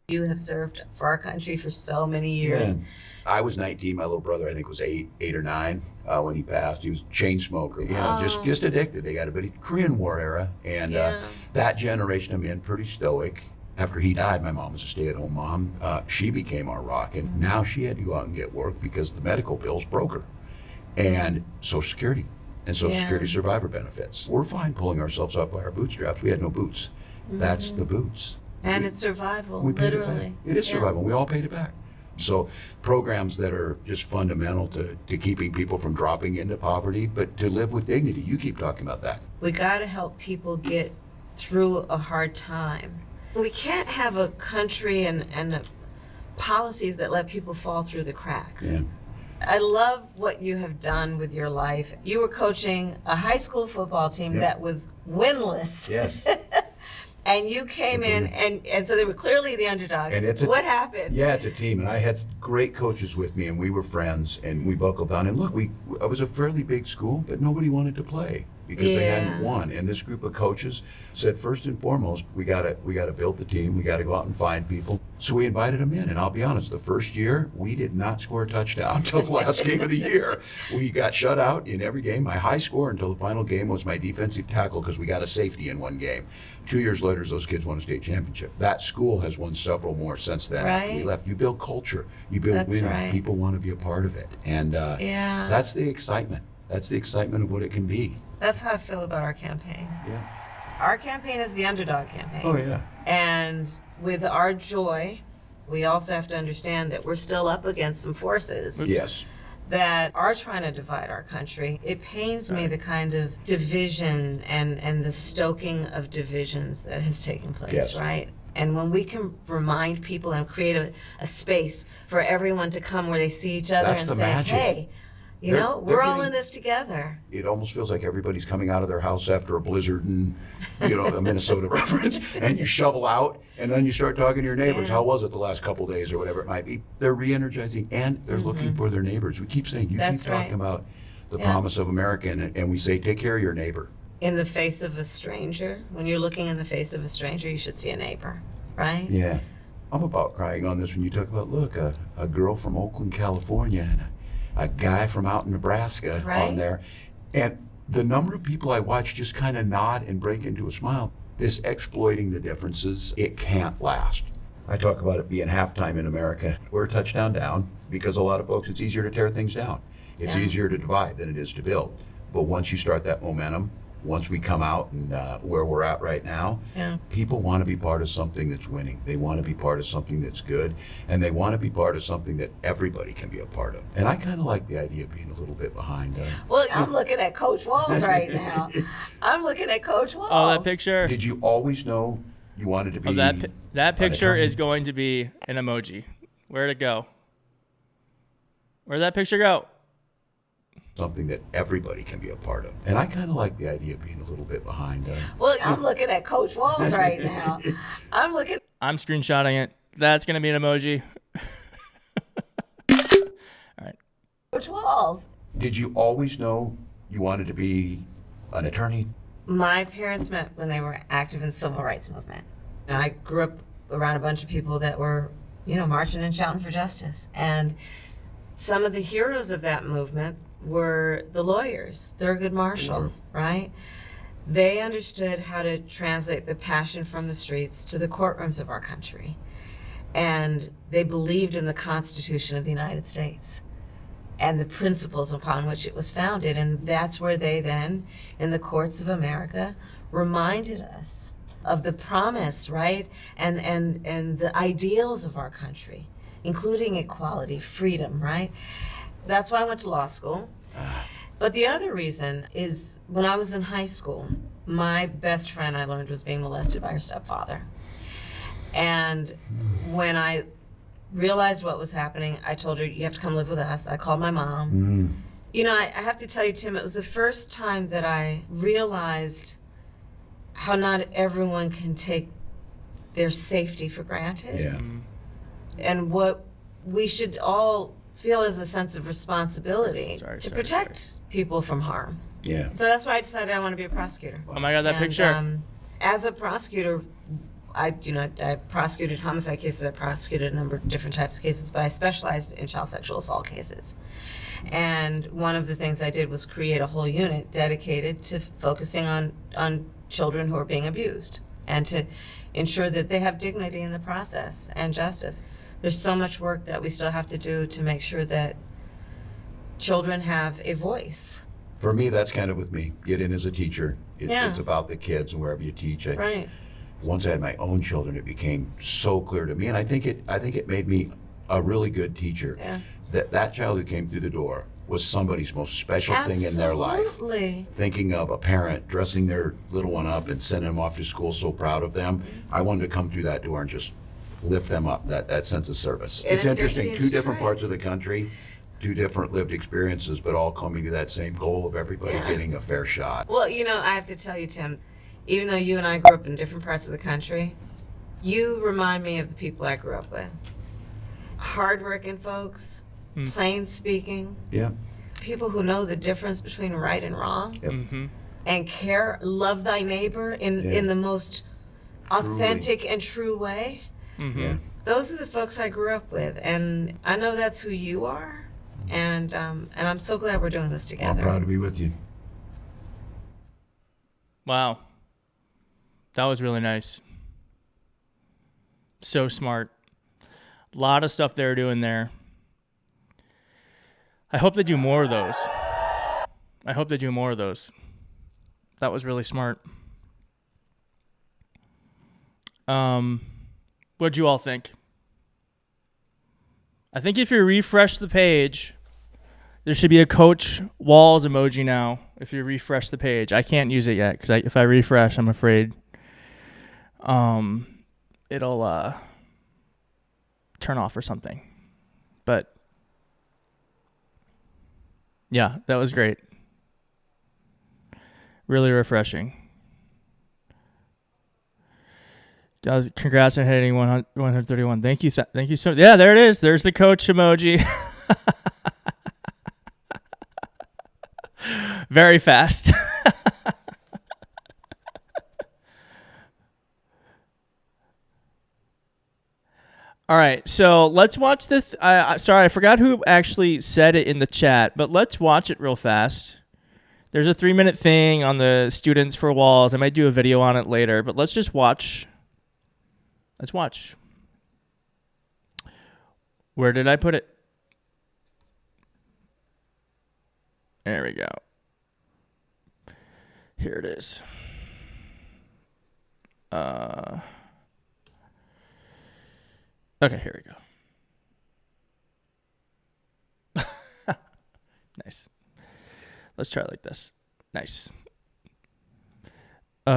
You have served for our country for so many years. Yeah. I was 19. My little brother, I think, was eight or nine when he passed. He was a chain smoker. You know, just addicted. They got a bit Korean War era, and that generation of men pretty stoic. After he died, my mom was a stay-at-home mom. She became our rock, and now she had to go out and get work because the medical bills broke her, and Social Security and Social Security survivor benefits. We're fine pulling ourselves up by our bootstraps. We had no boots. That's the boots. And it's survival, We paid literally. It is survival. We all paid it back. So programs that are just fundamental to keeping people from dropping into poverty, but to live with dignity. You keep talking about that. We got to help people get through a hard time. We can't have a country and policies that let people fall through the cracks. Yeah. I love what you have done with your life. You were coaching a high school football team that was winless. Yes. And you came in, and so they were clearly the underdogs. And what happened? Yeah, it's a team, and I had great coaches with me, and we were friends, and we buckled down. And look, I was a fairly big school, but nobody wanted to play because they hadn't won. And this group of coaches said, first and foremost, we gotta build the team. We gotta go out and find people. So we invited them in, and I'll be honest, the first year we did not score a touchdown until the last game of the year. We got shut out in every game. My high score until the final game was my defensive tackle because we got a safety in one game. 2 years later, those kids won a state championship. That school has won several more since then. After we left, you build culture, you build winning. Right. People want to be a part of it, and that's the excitement. That's the excitement of what it can be. That's how I feel about our campaign. Yeah. Our campaign is the underdog campaign. Oh yeah. And with our joy, we also have to understand that we're still up against some forces Yes. that are trying to divide our country. It pains me the kind of division and the stoking of divisions that has taken place, Yes. right? And when we can remind people and create a space for everyone to come where they see each other That's and the say, magic. hey, They're we're all getting- in this together. It almost feels like everybody's coming out of their house after a blizzard and, a Minnesota reference, and you shovel out, and then you start talking to your neighbors. Yeah. How was it the last couple days or whatever it might be? They're re-energizing, and they're looking for their neighbors. We keep saying, That's keep talking right. about the promise of America, and we say, take care of your neighbor. In the face of a stranger, when you're looking in the face of a stranger, you should see a neighbor, right? Yeah. I'm about crying on this when you talk about, look, a girl from Oakland, California, and a guy from out in Nebraska Right. on there. And the number of people I watch just kind of nod and break into a smile, this exploiting the differences, it can't last. I talk about it being halftime in America. We're a touchdown down because a lot of folks, it's easier to tear things down. It's easier to divide than it is to build. But once you start that momentum, once we come out and where we're at right now, people want to be part of something that's winning. They want to be part of something that's good, and they want to be part of something that everybody can be a part of. And I kind of like the idea of being a little bit behind. Well, I'm looking at Coach Walz right now. I'm looking at Coach Walz. Oh, that picture. Did you always know you wanted to be? Oh, that picture attorney? is going to be an emoji. Where'd it go? Where'd that picture go? Something that everybody can be a part of. And I kind of like the idea of being a little bit behind. Well, I'm looking at Coach Walz right now. I'm screenshotting it. That's going to be an emoji. All right. Coach Walz. Did you always know you wanted to be an attorney? My parents met when they were active in the civil rights movement. And I grew up around a bunch of people that were, marching and shouting for justice. And some of the heroes of that movement were the lawyers, Thurgood Marshall, right? They understood how to translate the passion from the streets to the courtrooms of our country. And they believed in the Constitution of the United States and the principles upon which it was founded. And that's where they then, in the courts of America, reminded us of the promise, right? And the ideals of our country, including equality, freedom, right? That's why I went to law school. But the other reason is when I was in high school, my best friend, I learned, was being molested by her stepfather. And when I realized what was happening, I told her, you have to come live with us. I called my mom. I have to tell you, Tim, it was the first time that I realized how not everyone can take their safety for granted. Yeah. And what we should all feel is a sense of responsibility to protect people from harm. Yeah. So that's why I decided I want to be a prosecutor. Oh my God, that picture. As a prosecutor, I prosecuted homicide cases. I prosecuted a number of different types of cases, but I specialized in child sexual assault cases. And one of the things I did was create a whole unit dedicated to focusing on children who are being abused and to ensure that they have dignity in the process and justice. There's so much work that we still have to do to make sure that children have a voice. For me, that's kind of with me. Get in as a teacher. Yeah. It's about the kids and wherever you teach. Right. Once I had my own children, it became so clear to me, and I think it made me a really good teacher. Yeah. That child who came through the door was somebody's most special thing in their life. Absolutely. Thinking of a parent dressing their little one up and sending them off to school so proud of them, I wanted to come through that door and just lift them up, that sense of service. And It's it's interesting, great to two different try. parts of the country, two different lived experiences, but all coming to that same goal of everybody Yeah. getting a fair shot. Well, I have to tell you, Tim, even though you and I grew up in different parts of the country, you remind me of the people I grew up with. Hardworking folks, plain speaking, Yeah. people who know the difference between right and wrong, Mm-hmm. and care, love thy neighbor in the most authentic and true way. Mm-hmm. Yeah. Those are the folks I grew up with, and I know that's who you are, and I'm so glad we're doing this I'm together. proud to be with you. Wow. That was really nice. So smart. A lot of stuff they're doing there. I hope they do more of those. That was really smart. What'd you all think? I think if you refresh the page, there should be a Coach Walz emoji now. If you refresh the page, I can't use it yet because if I refresh, I'm afraid it'll turn off or something. But yeah, that was great. Really refreshing. Congrats on hitting 131. Thank you. Thank you so much. Yeah, there it is. There's the coach emoji. Very fast. All right, so let's watch this. Sorry, I forgot who actually said it in the chat, but let's watch it real fast. There's a 3-minute thing on the students for Walz. I might do a video on it later, but let's just watch. Let's watch. Where did I put it? There we go. Here it is. Okay, here we go. Nice. Let's try it like this. Nice. Try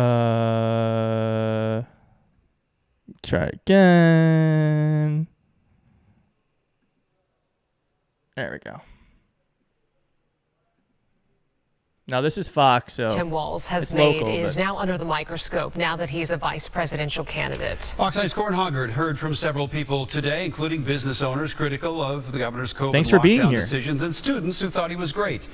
again. There we go. Now this is Fox, so Tim Walz has it's made local, is but- now under the microscope now that he's a vice presidential candidate. Fox 9's Corin Hoggard heard from several people today, including business owners critical of the governor's COVID Thanks for being lockdown here. decisions and students who thought he was great.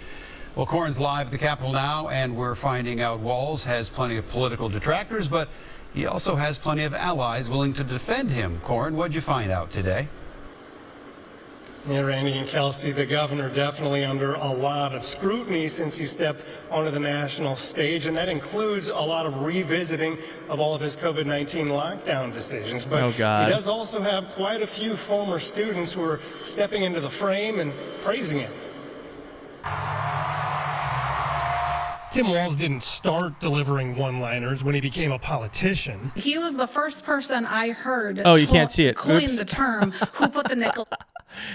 Well, Corin's live at the Capitol now, and we're finding out Walz has plenty of political detractors, but he also has plenty of allies willing to defend him. Corin, what'd you find out today? Yeah, Randy and Kelsey, the governor definitely under a lot of scrutiny since he stepped onto the national stage, and that includes a lot of revisiting of all of his COVID-19 lockdown decisions. But Oh, God. he does also have quite a few former students who are stepping into the frame and praising him. Tim Walz didn't start delivering one-liners when he became a politician. He was the first person I heard Oh, you can't see it. coin Oops. the term who put the nickel.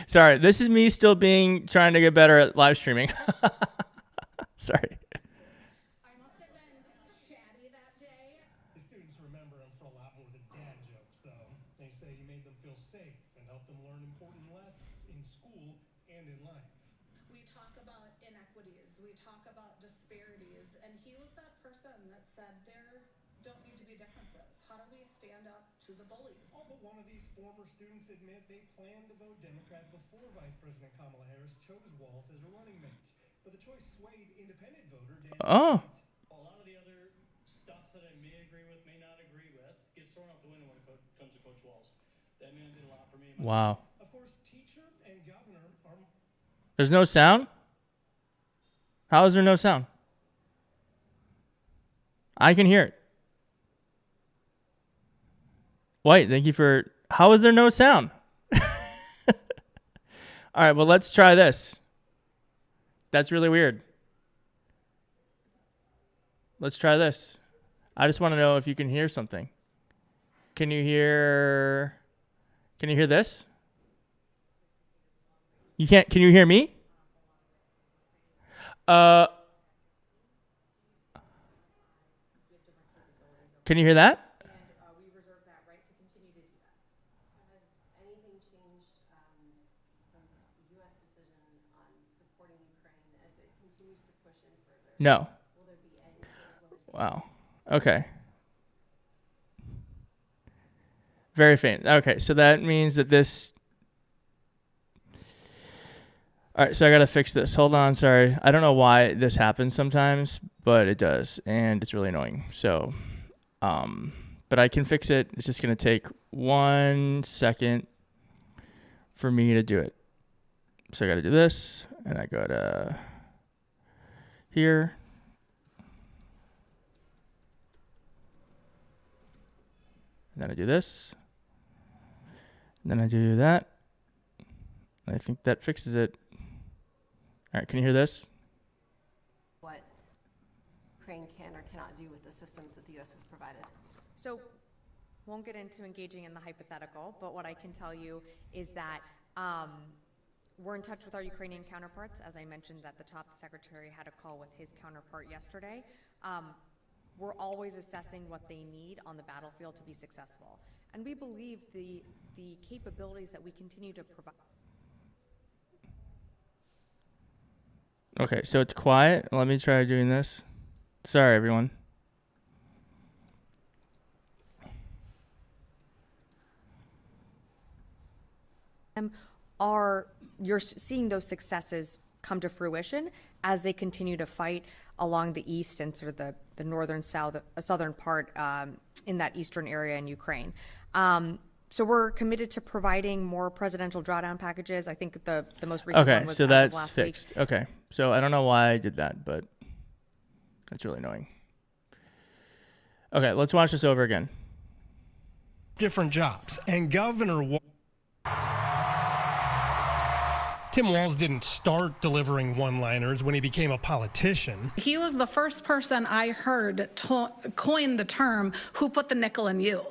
Sorry, this is me still trying to get better at live streaming. Sorry. I must have been chatty that day. The students remember him for a lot more than dad jokes, though. They say he made them feel safe and helped them learn important lessons in school and in life. We talk about inequities, we talk about disparities, and he was that person that said there don't need to be differences. How do we stand up to the bullies? All but one of these former students admit they plan to vote Democrat before Vice President Kamala Harris chose Walz as a running mate. But the choice swayed independent voter Dan. Oh. A lot of the other stuff that I may agree with, may not agree with, gets thrown out the window when it comes to Coach Walz. That man did a lot for me. Wow. Of course, teacher and governor are... There's no sound? How is there no sound? I can hear it. White, thank you for... How is there no sound? All right, well, let's try this. That's really weird. Let's try this. I just want to know if you can hear something. Can you hear this? You can't. Can you hear me? Can you hear that? We reserve that right to continue to do that. Has anything changed from the U.S. decision on supporting Ukraine as it continues to push in further? No. Will there be any sort of Wow. Okay. Very faint. Okay, so that means that this... All right, so I got to fix this. Hold on, sorry. I don't know why this happens sometimes, but it does, and it's really annoying. So, but I can fix it. It's just going to take 1 second for me to do it. So I got to do this, and I go to here. And then I do this. And then I do that. I think that fixes it. All right, can you hear this? what Ukraine can or cannot do with the systems that the U.S. has provided. So, won't get into engaging in the hypothetical, but what I can tell you is that we're in touch with our Ukrainian counterparts. As I mentioned at the top, the Secretary had a call with his counterpart yesterday. We're always assessing what they need on the battlefield to be successful. And we believe the capabilities that we continue to provide. Okay, so it's quiet. Let me try doing this. Sorry, everyone. You're seeing those successes come to fruition as they continue to fight along the east and sort of the northern southern part in that eastern area in Ukraine. So we're committed to providing more presidential drawdown packages. I think the most recent one was so as of that's last fixed. week. Okay, so I don't know why I did that, but that's really annoying. Okay, let's watch this over again. Different jobs. And Governor Tim Walz didn't start delivering one-liners when he became a politician. He was the first person I heard coin the term, "who put the nickel in you?"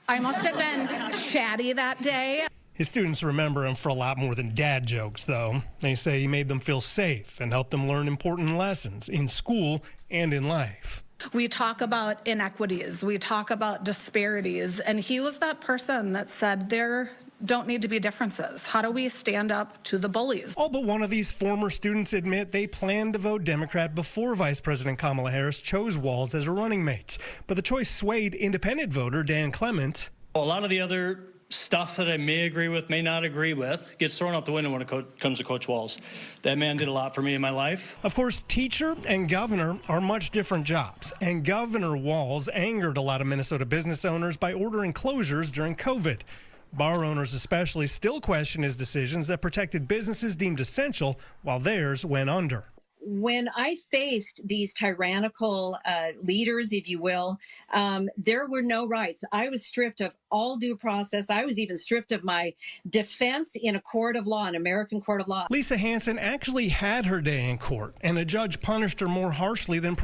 I must have been chatty that day. His students remember him for a lot more than dad jokes, though. They say he made them feel safe and helped them learn important lessons in school and in life. We talk about inequities, we talk about disparities, and he was that person that said there don't need to be differences. How do we stand up to the bullies? All but one of these former students admit they planned to vote Democrat before Vice President Kamala Harris chose Walz as a running mate. But the choice swayed independent voter Dan Clement. A lot of the other stuff that I may agree with, may not agree with, gets thrown out the window when it comes to Coach Walz. That man did a lot for me in my life. Of course, teacher and governor are much different jobs, and Governor Walz angered a lot of Minnesota business owners by ordering closures during COVID. Bar owners especially still question his decisions that protected businesses deemed essential while theirs went under. When I faced these tyrannical leaders, if you will, there were no rights. I was stripped of all due process. I was even stripped of my defense in a court of law, an American court of law. Lisa Hansen actually had her day in court, and a judge punished her more harshly than...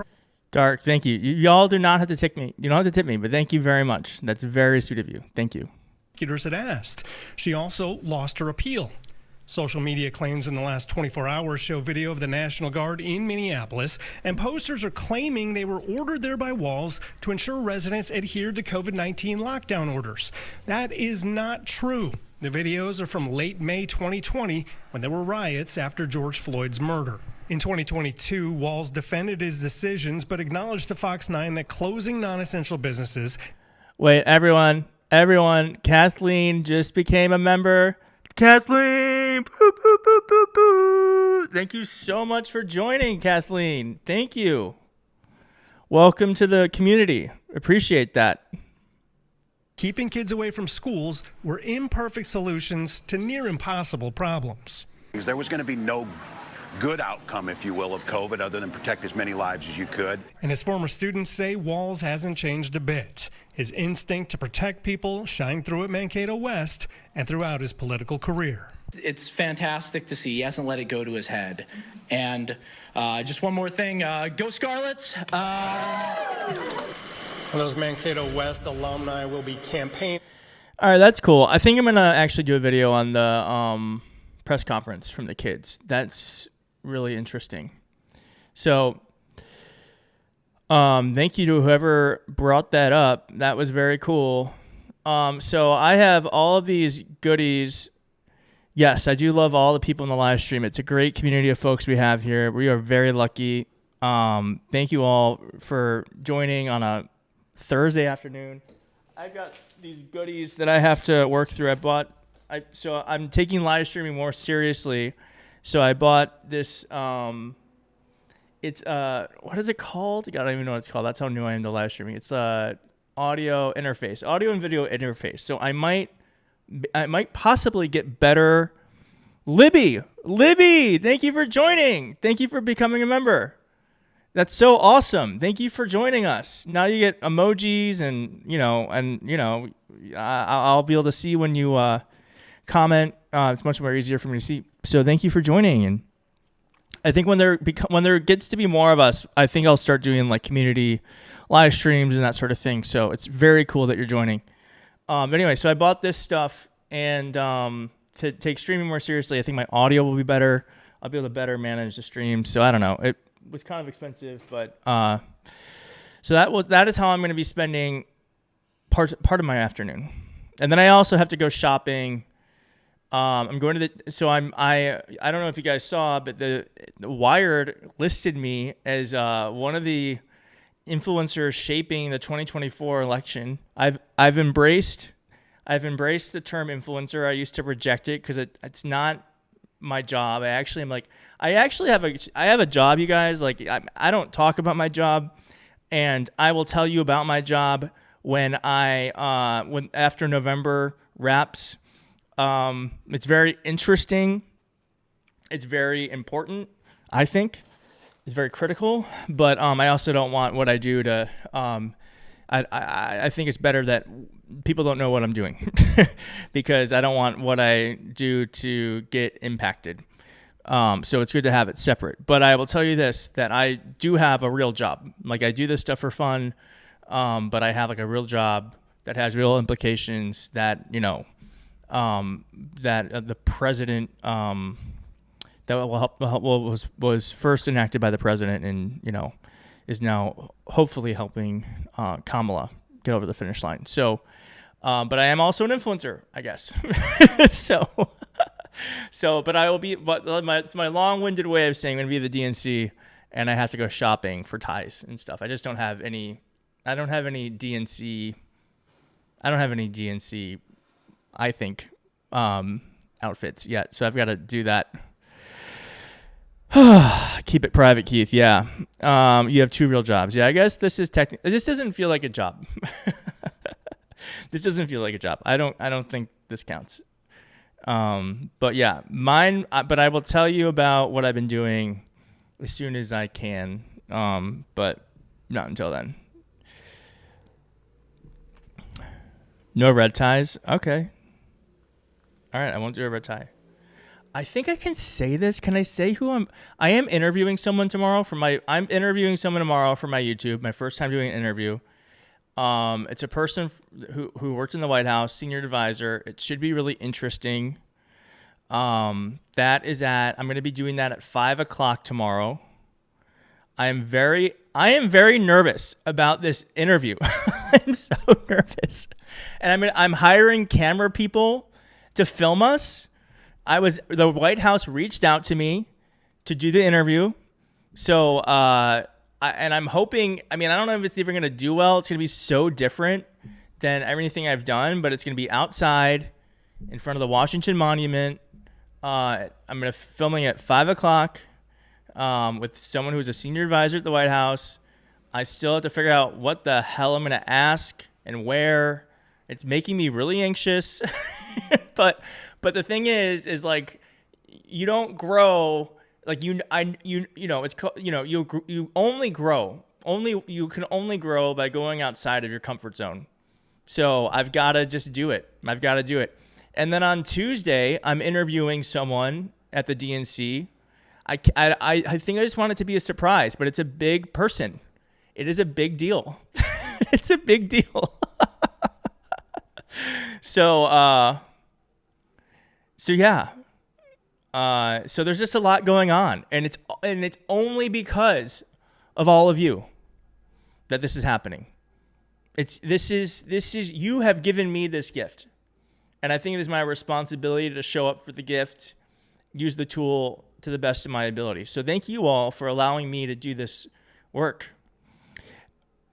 Dark, thank you. Y'all do not have to tip me. You don't have to tip me, but thank you very much. That's very sweet of you. Thank you. Had asked. She also lost her appeal. Social media claims in the last 24 hours show video of the National Guard in Minneapolis, and posters are claiming they were ordered there by Walz to ensure residents adhered to COVID-19 lockdown orders. That is not true. The videos are from late May 2020 when there were riots after George Floyd's murder. In 2022, Walz defended his decisions but acknowledged to Fox 9 that closing non-essential businesses... Wait, everyone, Kathleen just became a member. Kathleen, boo, boo, boo, boo, boo. Thank you so much for joining, Kathleen. Thank you. Welcome to the community. Appreciate that. Keeping kids away from schools were imperfect solutions to near impossible problems. There was going to be no good outcome, if you will, of COVID other than protect as many lives as you could. And his former students say Walz hasn't changed a bit. His instinct to protect people shined through at Mankato West and throughout his political career. It's fantastic to see. He hasn't let it go to his head. And just one more thing, go Scarlets! Those Mankato West alumni will be campaigning. All right, that's cool. I think I'm going to actually do a video on the press conference from the kids. That's really interesting. So thank you to whoever brought that up. That was very cool. So I have all of these goodies. Yes, I do love all the people in the live stream. It's a great community of folks we have here. We are very lucky. Thank you all for joining on a Thursday afternoon. I've got these goodies that I have to work through. So I'm taking live streaming more seriously. So I bought this, it's what is it called? God, I don't even know what it's called. That's how new I am to live streaming. It's audio interface, audio and video interface. So I might possibly get better. Libby, thank you for joining. Thank you for becoming a member. That's so awesome. Thank you for joining us. Now you get emojis and I'll be able to see when you comment. It's much more easier for me to see. So thank you for joining. And I think when there gets to be more of us, I think I'll start doing like community live streams and that sort of thing. So it's very cool that you're joining. Anyway, so I bought this stuff and to take streaming more seriously, I think my audio will be better. I'll be able to better manage the stream. So I don't know. It was kind of expensive, but so that is how I'm going to be spending part of my afternoon. And then I also have to go shopping. I'm going to I don't know if you guys saw, but the Wired listed me as one of the influencers shaping the 2024 election. I've embraced the term influencer. I used to reject it because it's not my job. I actually have a job, you guys. Like I don't talk about my job, and I will tell you about my job when after November wraps. It's very interesting. It's very important. I think it's very critical, but I also don't want what I do to. I think it's better that people don't know what I'm doing because I don't want what I do to get impacted. So it's good to have it separate. But I will tell you this, that I do have a real job. Like I do this stuff for fun, but I have like a real job that has real implications that, that the president, that was first enacted by the president and, is now hopefully helping Kamala get over the finish line. So, but I am also an influencer, I guess. But I will be, but my long-winded way of saying I'm going to be the DNC and I have to go shopping for ties and stuff. I just don't have any, DNC, I think, outfits yet. So I've got to do that. Keep it private, Keith. Yeah. You have two real jobs. Yeah, I guess this doesn't feel like a job. This doesn't feel like a job. I don't think this counts. But yeah, mine, but I will tell you about what I've been doing as soon as I can. But not until then. No red ties. Okay. All right. I won't do a red tie. I think I can say this. Can I say who I am interviewing someone tomorrow I'm interviewing someone tomorrow for my YouTube, my first time doing an interview. It's a person who worked in the White House, senior advisor. It should be really interesting. I'm going to be doing that at 5:00 tomorrow. I am very nervous about this interview. I'm so nervous. And I'm hiring camera people to film us. The White House reached out to me to do the interview. So, I'm hoping, I don't know if it's even going to do well. It's going to be so different than everything I've done, but it's going to be outside in front of the Washington Monument. I'm going to filming at 5:00 with someone who's a senior advisor at the White House. I still have to figure out what the hell I'm going to ask and where. It's making me really anxious. but the thing is like, you don't grow like you only grow. You can only grow by going outside of your comfort zone. So I've got to just do it. I've got to do it. And then on Tuesday, I'm interviewing someone at the DNC. I think I just want it to be a surprise, but it's a big person. It is a big deal. It's a big deal. So yeah. So there's just a lot going on, and it's only because of all of you that this is happening. This is you have given me this gift, and I think it is my responsibility to show up for the gift, use the tool to the best of my ability. So thank you all for allowing me to do this work.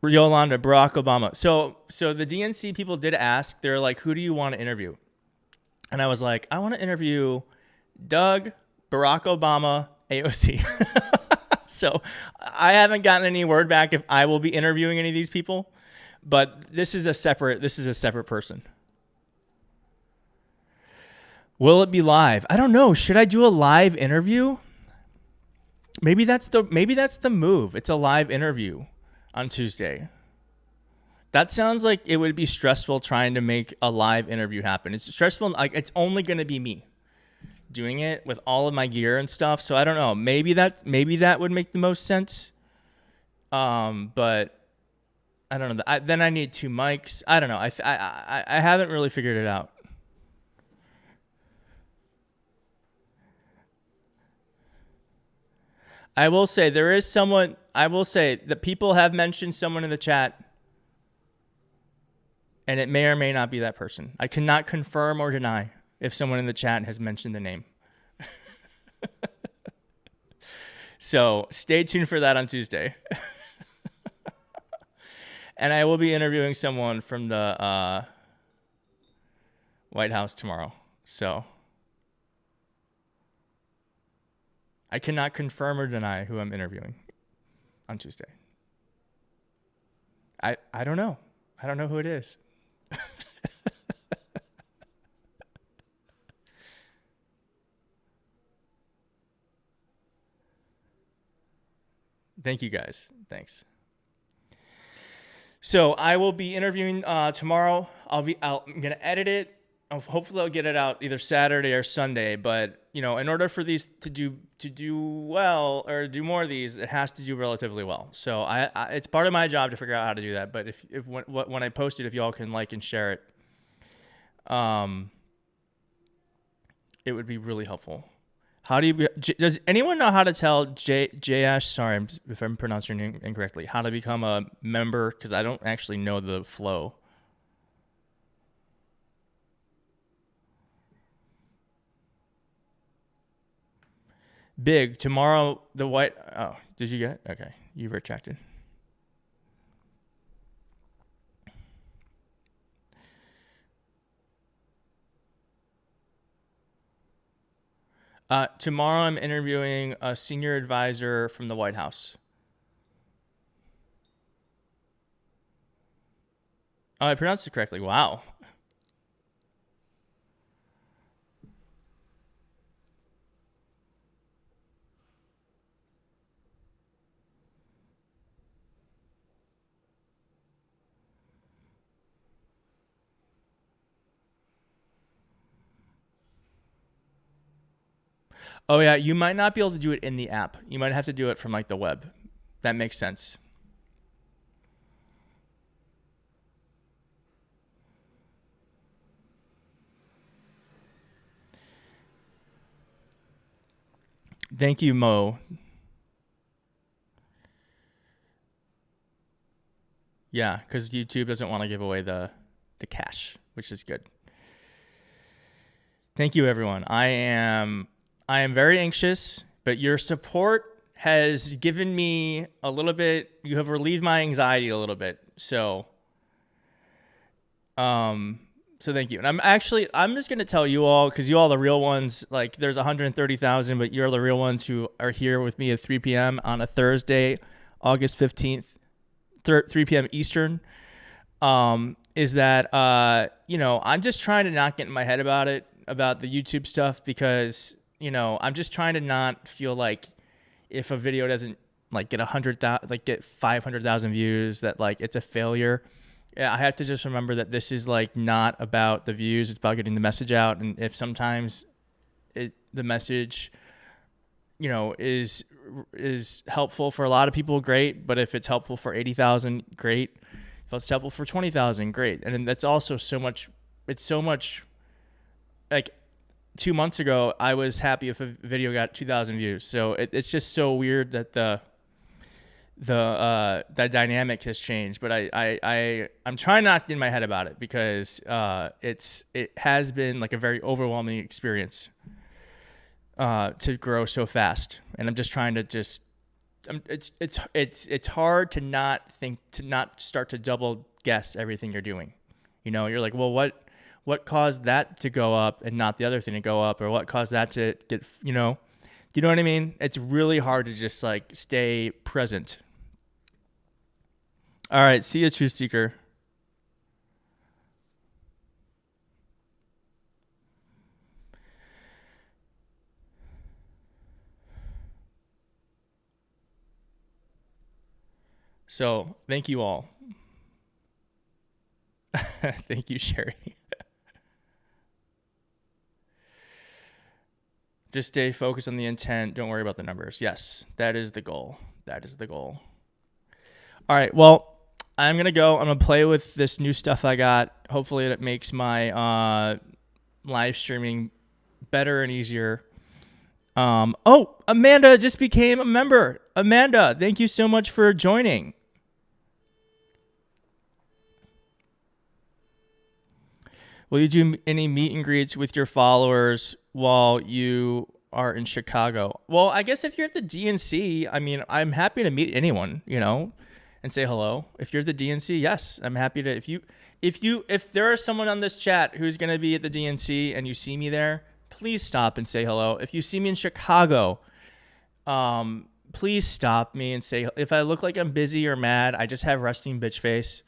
Yolanda, Barack Obama. So the DNC people did ask. They're like, who do you want to interview? And I was like, I want to interview Doug, Barack Obama, AOC. So I haven't gotten any word back if I will be interviewing any of these people, but this is a separate person. Will it be live? I don't know. Should I do a live interview? Maybe that's the move. It's a live interview on Tuesday. That sounds like it would be stressful trying to make a live interview happen. It's stressful. Like, it's only going to be me doing it with all of my gear and stuff. So I don't know. Maybe that would make the most sense. But I don't know. Then I need 2 mics. I don't know. I haven't really figured it out. I will say there is someone. I will say that people have mentioned someone in the chat, and it may or may not be that person. I cannot confirm or deny if someone in the chat has mentioned the name. So stay tuned for that on Tuesday. And I will be interviewing someone from the White House tomorrow. So I cannot confirm or deny who I'm interviewing on Tuesday. I don't know. I don't know who it is. Thank you guys. Thanks. So I will be interviewing tomorrow. I'm going to edit it. Hopefully I'll get it out either Saturday or Sunday. But, in order for these to do well or do more of these, it has to do relatively well. So it's part of my job to figure out how to do that. But if when I post it, if y'all can like and share it, it would be really helpful. Does anyone know how to tell Jayash? Sorry if I'm pronouncing your name incorrectly. How to become a member? Because I don't actually know the flow. Big tomorrow. The white. Oh, did you get it? Okay, you retracted. Tomorrow I'm interviewing a senior advisor from the White House. Oh, I pronounced it correctly. Wow. Oh, yeah. You might not be able to do it in the app. You might have to do it from like the web. That makes sense. Thank you, Mo. Yeah, because YouTube doesn't want to give away the cash, which is good. Thank you, everyone. I am very anxious, but your support has given me a little bit. You have relieved my anxiety a little bit. So thank you. And I'm just going to tell you all, because you all the real ones, like there's 130,000, but you're the real ones who are here with me at 3 p.m. on a Thursday, August 15th, 3 p.m. Eastern. Is that, you know, I'm just trying to not get in my head about it, about the YouTube stuff, because, you know, I'm just trying to not feel like if a video doesn't like get 100,000, like get 500,000 views, that like it's a failure. Yeah, I have to just remember that this is like not about the views. It's about getting the message out. And if sometimes the message, you know, is helpful for a lot of people, great. But if it's helpful for 80,000, great. If it's helpful for 20,000, great. And then that's also so much. It's so much. Like 2 months ago, I was happy if a video got 2,000 views. So it's just so weird that that dynamic has changed. But I'm trying not to get in my head about it, because it has been like a very overwhelming experience to grow so fast. And I'm just trying to it's hard to not start to double guess everything you're doing. You know, you're like, well, what caused that to go up and not the other thing to go up, or what caused that to get, you know, do you know what I mean? It's really hard to just like stay present. All right. See you, Truth Seeker. So thank you all. Thank you, Sherry. Just stay focused on the intent. Don't worry about the numbers. Yes, that is the goal. That is the goal. All right. Well, I'm going to go. I'm going to play with this new stuff I got. Hopefully it makes my live streaming better and easier. Oh, Amanda just became a member. Amanda, thank you so much for joining. Will you do any meet and greets with your followers while you are in Chicago? Well, I guess if you're at the DNC, I mean, I'm happy to meet anyone, you know, and say hello. If you're at the DNC, yes, I'm happy to. If there is someone on this chat who's going to be at the DNC and you see me there, please stop and say hello. If you see me in Chicago, please stop me and say, if I look like I'm busy or mad, I just have resting bitch face.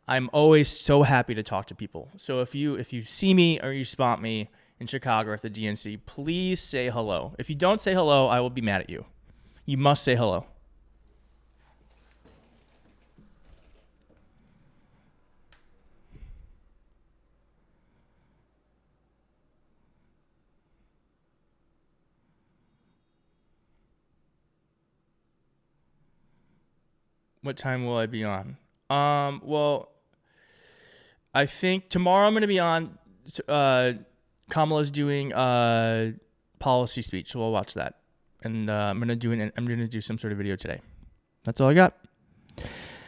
I'm always so happy to talk to people. So if you see me or you spot me in Chicago or at the DNC, please say hello. If you don't say hello, I will be mad at you. You must say hello. What time will I be on? Well, I think tomorrow I'm going to be on. Kamala's doing a policy speech, so we'll watch that. And I'm going to do some sort of video today. That's all I got.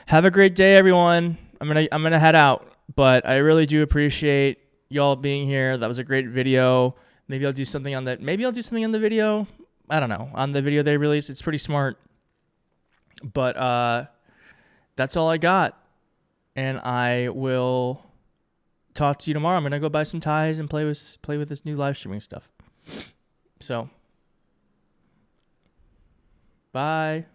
Have a great day, everyone. I'm going to head out, but I really do appreciate y'all being here. That was a great video. Maybe I'll do something on that. Maybe I'll do something on the video. I don't know. On the video they released, it's pretty smart. But that's all I got. And I will talk to you tomorrow. I'm going to go buy some ties and play with this new live streaming stuff. So, bye.